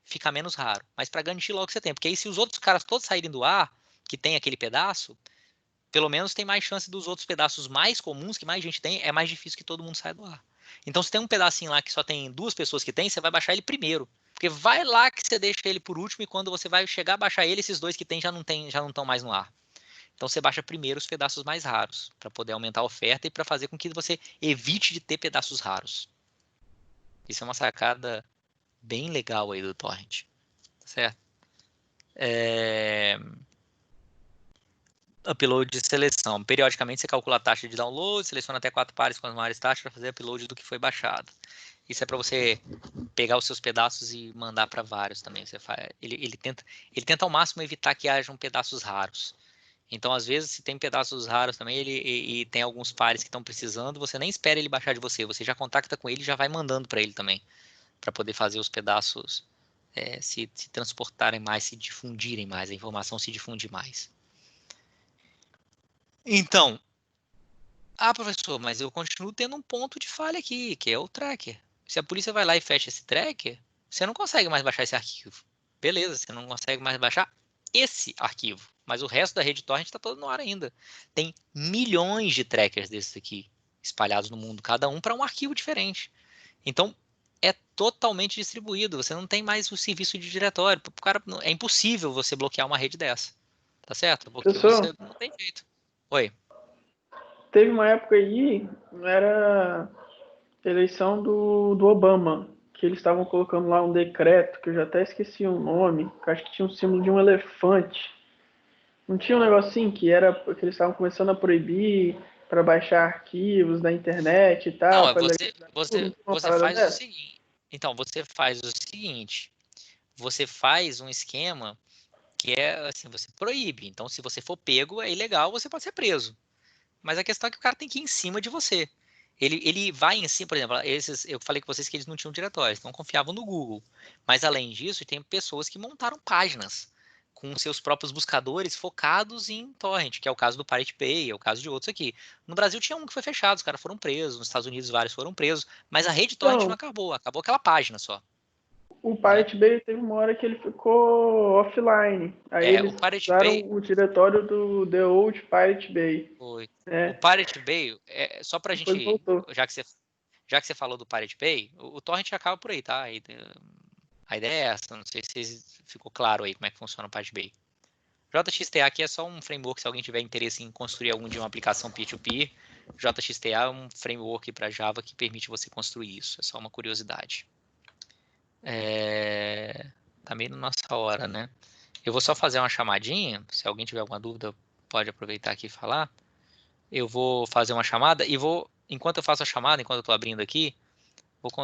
ficar menos raro, mas para garantir logo que você tenha. Porque aí se os outros caras todos saírem do ar, que tem aquele pedaço, pelo menos tem mais chance dos outros pedaços mais comuns, que mais gente tem, é mais difícil que todo mundo saia do ar. Então se tem um pedacinho lá que só tem 2 pessoas que tem, você vai baixar ele primeiro. Porque vai lá que você deixa ele por último e quando você vai chegar a baixar ele, esses 2 que tem já não estão mais no ar. Então você baixa primeiro os pedaços mais raros, para poder aumentar a oferta e para fazer com que você evite de ter pedaços raros. Isso é uma sacada bem legal aí do torrent. Certo? Upload de seleção. Periodicamente você calcula a taxa de download, seleciona até 4 pares com as maiores taxas para fazer upload do que foi baixado. Isso é para você pegar os seus pedaços e mandar para vários também. Você faz, ele tenta ao máximo evitar que hajam pedaços raros. Então, às vezes, se tem pedaços raros também, e tem alguns pares que estão precisando, você nem espera ele baixar de você, você já contacta com ele e já vai mandando para ele também, para poder fazer os pedaços se transportarem mais, se difundirem mais, a informação se difundir mais. Então, professor, mas eu continuo tendo um ponto de falha aqui, que é o tracker. Se a polícia vai lá e fecha esse tracker, você não consegue mais baixar esse arquivo. Beleza, você não consegue mais baixar esse arquivo. Mas o resto da rede torrent está todo no ar ainda. Tem milhões de trackers desses aqui, espalhados no mundo, cada um para um arquivo diferente. Então, é totalmente distribuído. Você não tem mais o serviço de diretório. Cara, é impossível você bloquear uma rede dessa. Tá certo? Porque
Professor,
você não tem jeito. Oi.
teve uma época aí, era eleição do Obama, que eles estavam colocando lá um decreto, que eu já até esqueci o nome, que eu acho que tinha um símbolo de um elefante. Não tinha um negocinho que era que eles estavam começando a proibir para baixar arquivos da internet e tal?
Não, você faz o
Dessa?
seguinte. Então, você faz o seguinte. Você faz um esquema que é assim, você proíbe. Então, se você for pego, é ilegal, você pode ser preso. Mas a questão é que o cara tem que ir em cima de você. Ele vai em cima, por exemplo, eu falei com vocês que eles não tinham diretórios, não confiavam no Google. Mas além disso, tem pessoas que montaram páginas com seus próprios buscadores focados em torrent, que é o caso do Pirate Bay, é o caso de outros aqui. No Brasil tinha um que foi fechado, os caras foram presos, nos Estados Unidos vários foram presos, mas a rede torrent não acabou aquela página só.
O Pirate Bay teve uma hora que ele ficou offline. Aí eles usaram o diretório do The Old Pirate Bay.
Foi. O Pirate Bay, só pra gente, já que você falou do Pirate Bay, o torrent acaba por aí, tá? A ideia é essa, não sei se ficou claro aí como é que funciona o Pirate Bay. JXTA aqui é só um framework, se alguém tiver interesse em construir algum dia uma aplicação P2P, JXTA é um framework para Java que permite você construir isso, é só uma curiosidade. Tá meio na nossa hora, né? Eu vou só fazer uma chamadinha, se alguém tiver alguma dúvida, pode aproveitar aqui e falar. Eu vou fazer uma chamada e enquanto eu faço a chamada, enquanto eu estou abrindo aqui,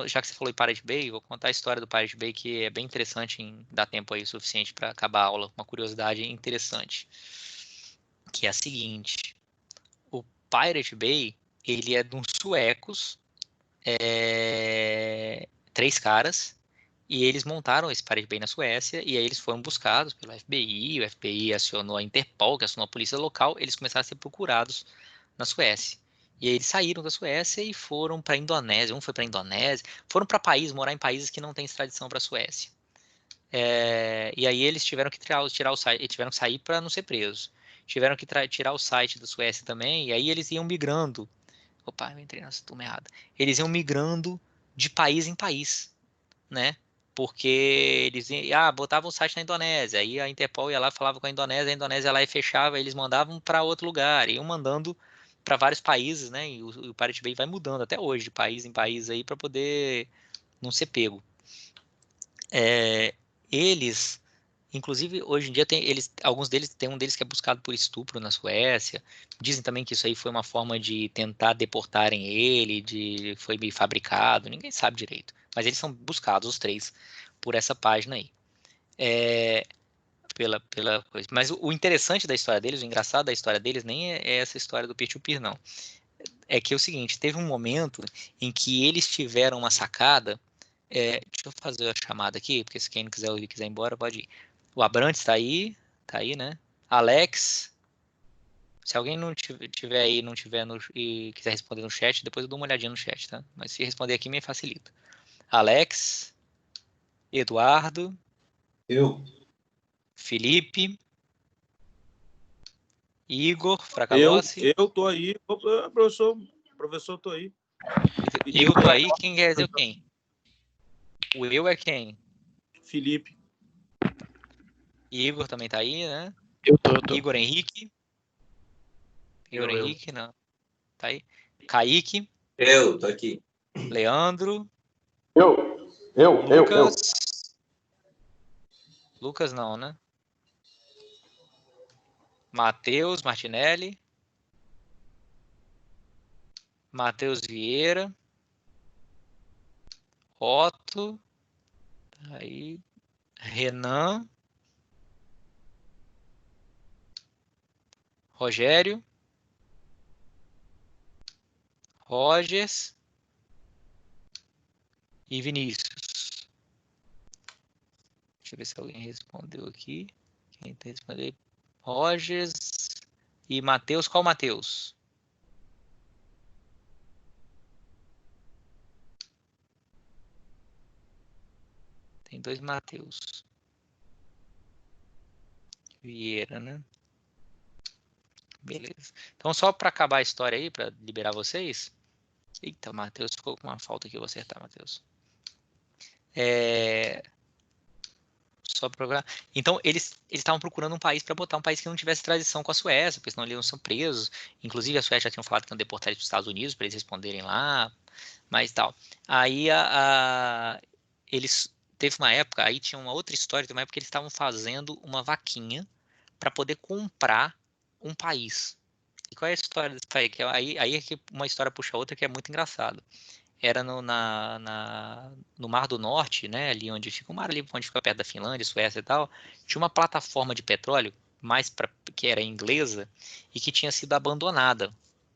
já que você falou em Pirate Bay, vou contar a história do Pirate Bay, que é bem interessante em dar tempo aí suficiente para acabar a aula. Uma curiosidade interessante, que é a seguinte. O Pirate Bay, ele é de uns suecos, 3 caras, e eles montaram esse Pirate Bay na Suécia, e aí eles foram buscados pelo FBI, o FBI acionou a Interpol, que acionou a polícia local, eles começaram a ser procurados na Suécia. E aí eles saíram da Suécia e foram para a Indonésia. Um foi para a Indonésia, foram para morar em países que não têm extradição para a Suécia. E aí eles tiveram que tirar o site, tiveram que sair para não ser presos. Tiveram que tirar o site da Suécia também, e aí eles iam migrando. Opa, eu entrei nessa turma errada. Eles iam migrando de país em país, né? porque eles botavam o site na Indonésia, aí a Interpol ia lá, falava com a Indonésia ia lá e fechava, eles mandavam para outro lugar, iam mandando para vários países, né? E o Pirate Bay vai mudando até hoje, de país em país aí, para poder não ser pego. Eles, inclusive, hoje em dia alguns deles, tem um deles que é buscado por estupro na Suécia. Dizem também que isso aí foi uma forma de tentar deportarem ele, foi meio fabricado, ninguém sabe direito. Mas eles são buscados, os 3, por essa página aí. Pela coisa. Mas o interessante da história deles, o engraçado da história deles, nem é essa história do peer-to-peer, não. É que é o seguinte, teve um momento em que eles tiveram uma sacada. Deixa eu fazer a chamada aqui, porque se quem não quiser ouvir, quiser ir embora, pode ir. O Abrantes tá aí, né? Alex, se alguém não tiver aí, não tiver e quiser responder no chat, depois eu dou uma olhadinha no chat, tá? Mas se responder aqui, me facilita. Alex, Eduardo, Felipe, Igor Fracalossi.
Eu tô aí, professor, tô aí.
Igor, tô aí, quem quer dizer quem? O eu é quem?
Felipe.
Igor também tá aí, né?
Eu tô.
Igor Henrique. Henrique, não. Tá aí. Kaique.
Eu tô aqui.
Leandro.
Lucas.
Lucas não, né? Matheus Martinelli. Matheus Vieira. Otto. Aí. Renan. Rogério. Rogers. E Vinícius. Deixa eu ver se alguém respondeu aqui. Quem respondeu? Rogers e Matheus. Qual Matheus? Tem 2 Matheus. Vieira, né? Beleza. Então, só para acabar a história aí, para liberar vocês. Eita, Matheus, ficou com uma falta aqui, eu vou acertar, Matheus. Só para... Então, eles estavam procurando um país para botar um país que não tivesse tradição com a Suécia, porque senão eles não são presos. Inclusive, a Suécia já tinha falado que iam deportar eles para os Estados Unidos para eles responderem lá, mas tal. Aí, eles... Teve uma época, aí tinha uma outra história, tem uma época que eles estavam fazendo uma vaquinha para poder comprar um país. E qual é a história desse país? Aí é que uma história puxa a outra que é muito engraçado. Era no Mar do Norte, né, ali onde fica o mar ali, onde fica perto da Finlândia, Suécia e tal, tinha uma plataforma de petróleo, que era inglesa, e que tinha sido abandonada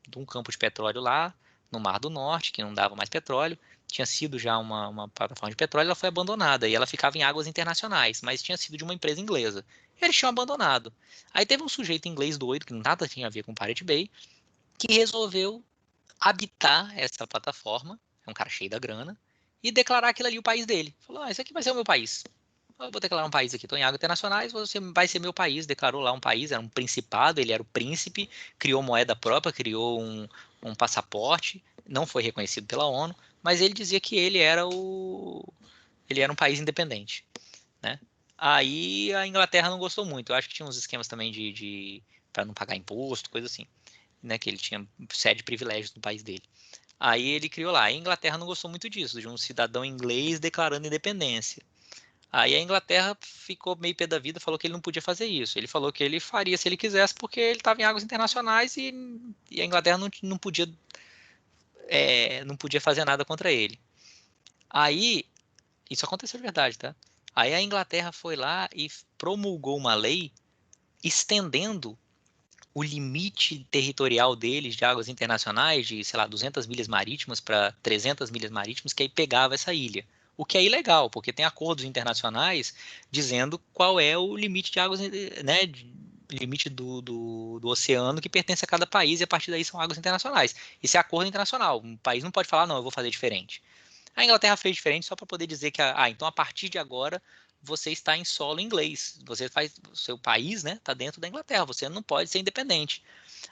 de um campo de petróleo lá, no Mar do Norte, que não dava mais petróleo, tinha sido já uma plataforma de petróleo, ela foi abandonada, e ela ficava em águas internacionais, mas tinha sido de uma empresa inglesa. E eles tinham abandonado. Aí teve um sujeito inglês doido, que nada tinha a ver com Pirate Bay, que resolveu habitar essa plataforma, é um cara cheio da grana, e declarar aquilo ali o país dele. Falou, esse aqui vai ser o meu país. Eu vou declarar um país aqui, estou em águas internacionais, você vai ser meu país. Declarou lá um país, era um principado, ele era o príncipe, criou moeda própria, criou um passaporte, não foi reconhecido pela ONU, mas ele dizia que ele era um país independente, né? Aí a Inglaterra não gostou muito, eu acho que tinha uns esquemas também para não pagar imposto, coisa assim, né? Que ele tinha sede de privilégios no país dele. Aí ele criou lá. A Inglaterra não gostou muito disso, de um cidadão inglês declarando independência. Aí a Inglaterra ficou meio pé da vida, falou que ele não podia fazer isso. Ele falou que ele faria se ele quisesse, porque ele estava em águas internacionais e a Inglaterra não podia fazer nada contra ele. Aí, isso aconteceu de verdade, tá? Aí a Inglaterra foi lá e promulgou uma lei estendendo o limite territorial deles de águas internacionais de, sei lá, 200 milhas marítimas para 300 milhas marítimas, que aí pegava essa ilha. O que é ilegal, porque tem acordos internacionais dizendo qual é o limite de águas, né, limite do oceano que pertence a cada país, e a partir daí são águas internacionais. Isso é acordo internacional. Um país não pode falar, não, eu vou fazer diferente. A Inglaterra fez diferente só para poder dizer que, então a partir de agora você está em solo inglês, você faz, o seu país, né, está dentro da Inglaterra, você não pode ser independente.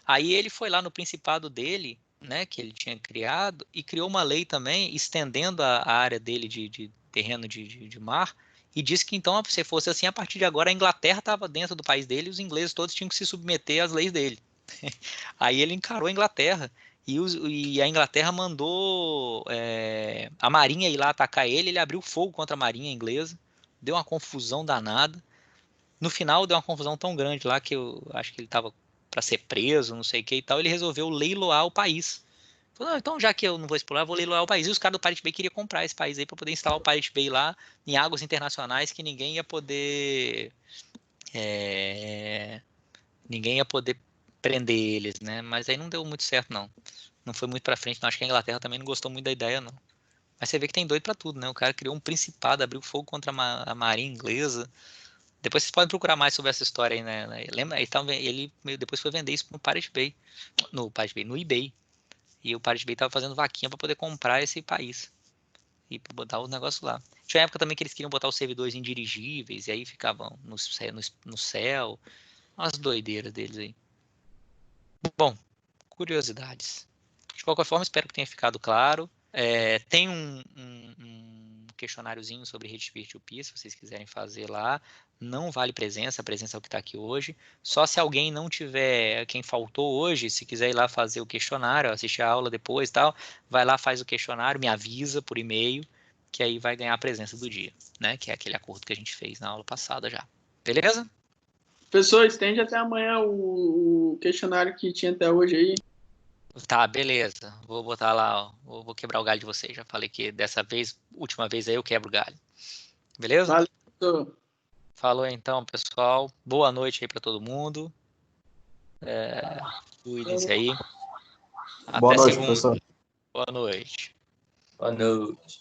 Aí ele foi lá no principado dele, né, que ele tinha criado, e criou uma lei também estendendo a área dele terreno de mar, e disse que então, se fosse assim, a partir de agora a Inglaterra estava dentro do país dele e os ingleses todos tinham que se submeter às leis dele. Aí ele encarou a Inglaterra e a Inglaterra mandou a marinha ir lá atacar ele abriu fogo contra a marinha inglesa, deu uma confusão danada. No final deu uma confusão tão grande lá que eu acho que ele estava para ser preso, não sei o que e tal, ele resolveu leiloar o país. Falou, então já que eu não vou explorar, eu vou leiloar o país. E os caras do Pirate Bay queriam comprar esse país aí para poder instalar o Pirate Bay lá em águas internacionais que ninguém ia poder prender eles, né? Mas aí não deu muito certo, não. Não foi muito pra frente, não. Acho que a Inglaterra também não gostou muito da ideia, não. Mas você vê que tem doido pra tudo, né? O cara criou um principado, abriu fogo contra a marinha inglesa. Depois vocês podem procurar mais sobre essa história aí, né? Lembra? Ele depois foi vender isso no Pirate Bay. No eBay. E o Pirate Bay tava fazendo vaquinha pra poder comprar esse país. E pra botar os negócios lá. Tinha uma época também que eles queriam botar os servidores indirigíveis, e aí ficavam no céu. Umas doideiras deles aí. Bom, curiosidades. De qualquer forma, espero que tenha ficado claro. Tem um questionáriozinho sobre rede peer-to-peer, se vocês quiserem fazer lá. Não vale presença, a presença é o que está aqui hoje. Só se alguém não tiver, quem faltou hoje, se quiser ir lá fazer o questionário, assistir a aula depois e tal, vai lá, faz o questionário, me avisa por e-mail, que aí vai ganhar a presença do dia, né? Que é aquele acordo que a gente fez na aula passada já. Beleza?
Professor, estende até amanhã o questionário que tinha até hoje aí.
Tá, beleza. Vou botar lá, ó. Vou quebrar o galho de vocês. Já falei que dessa vez, última vez aí eu quebro o galho. Beleza?
Valeu, professor.
Falou então, pessoal. Boa noite aí pra todo mundo. Cuidem-se aí.
Boa
Até
noite,
segunda.
professor.
Boa noite.
Boa noite.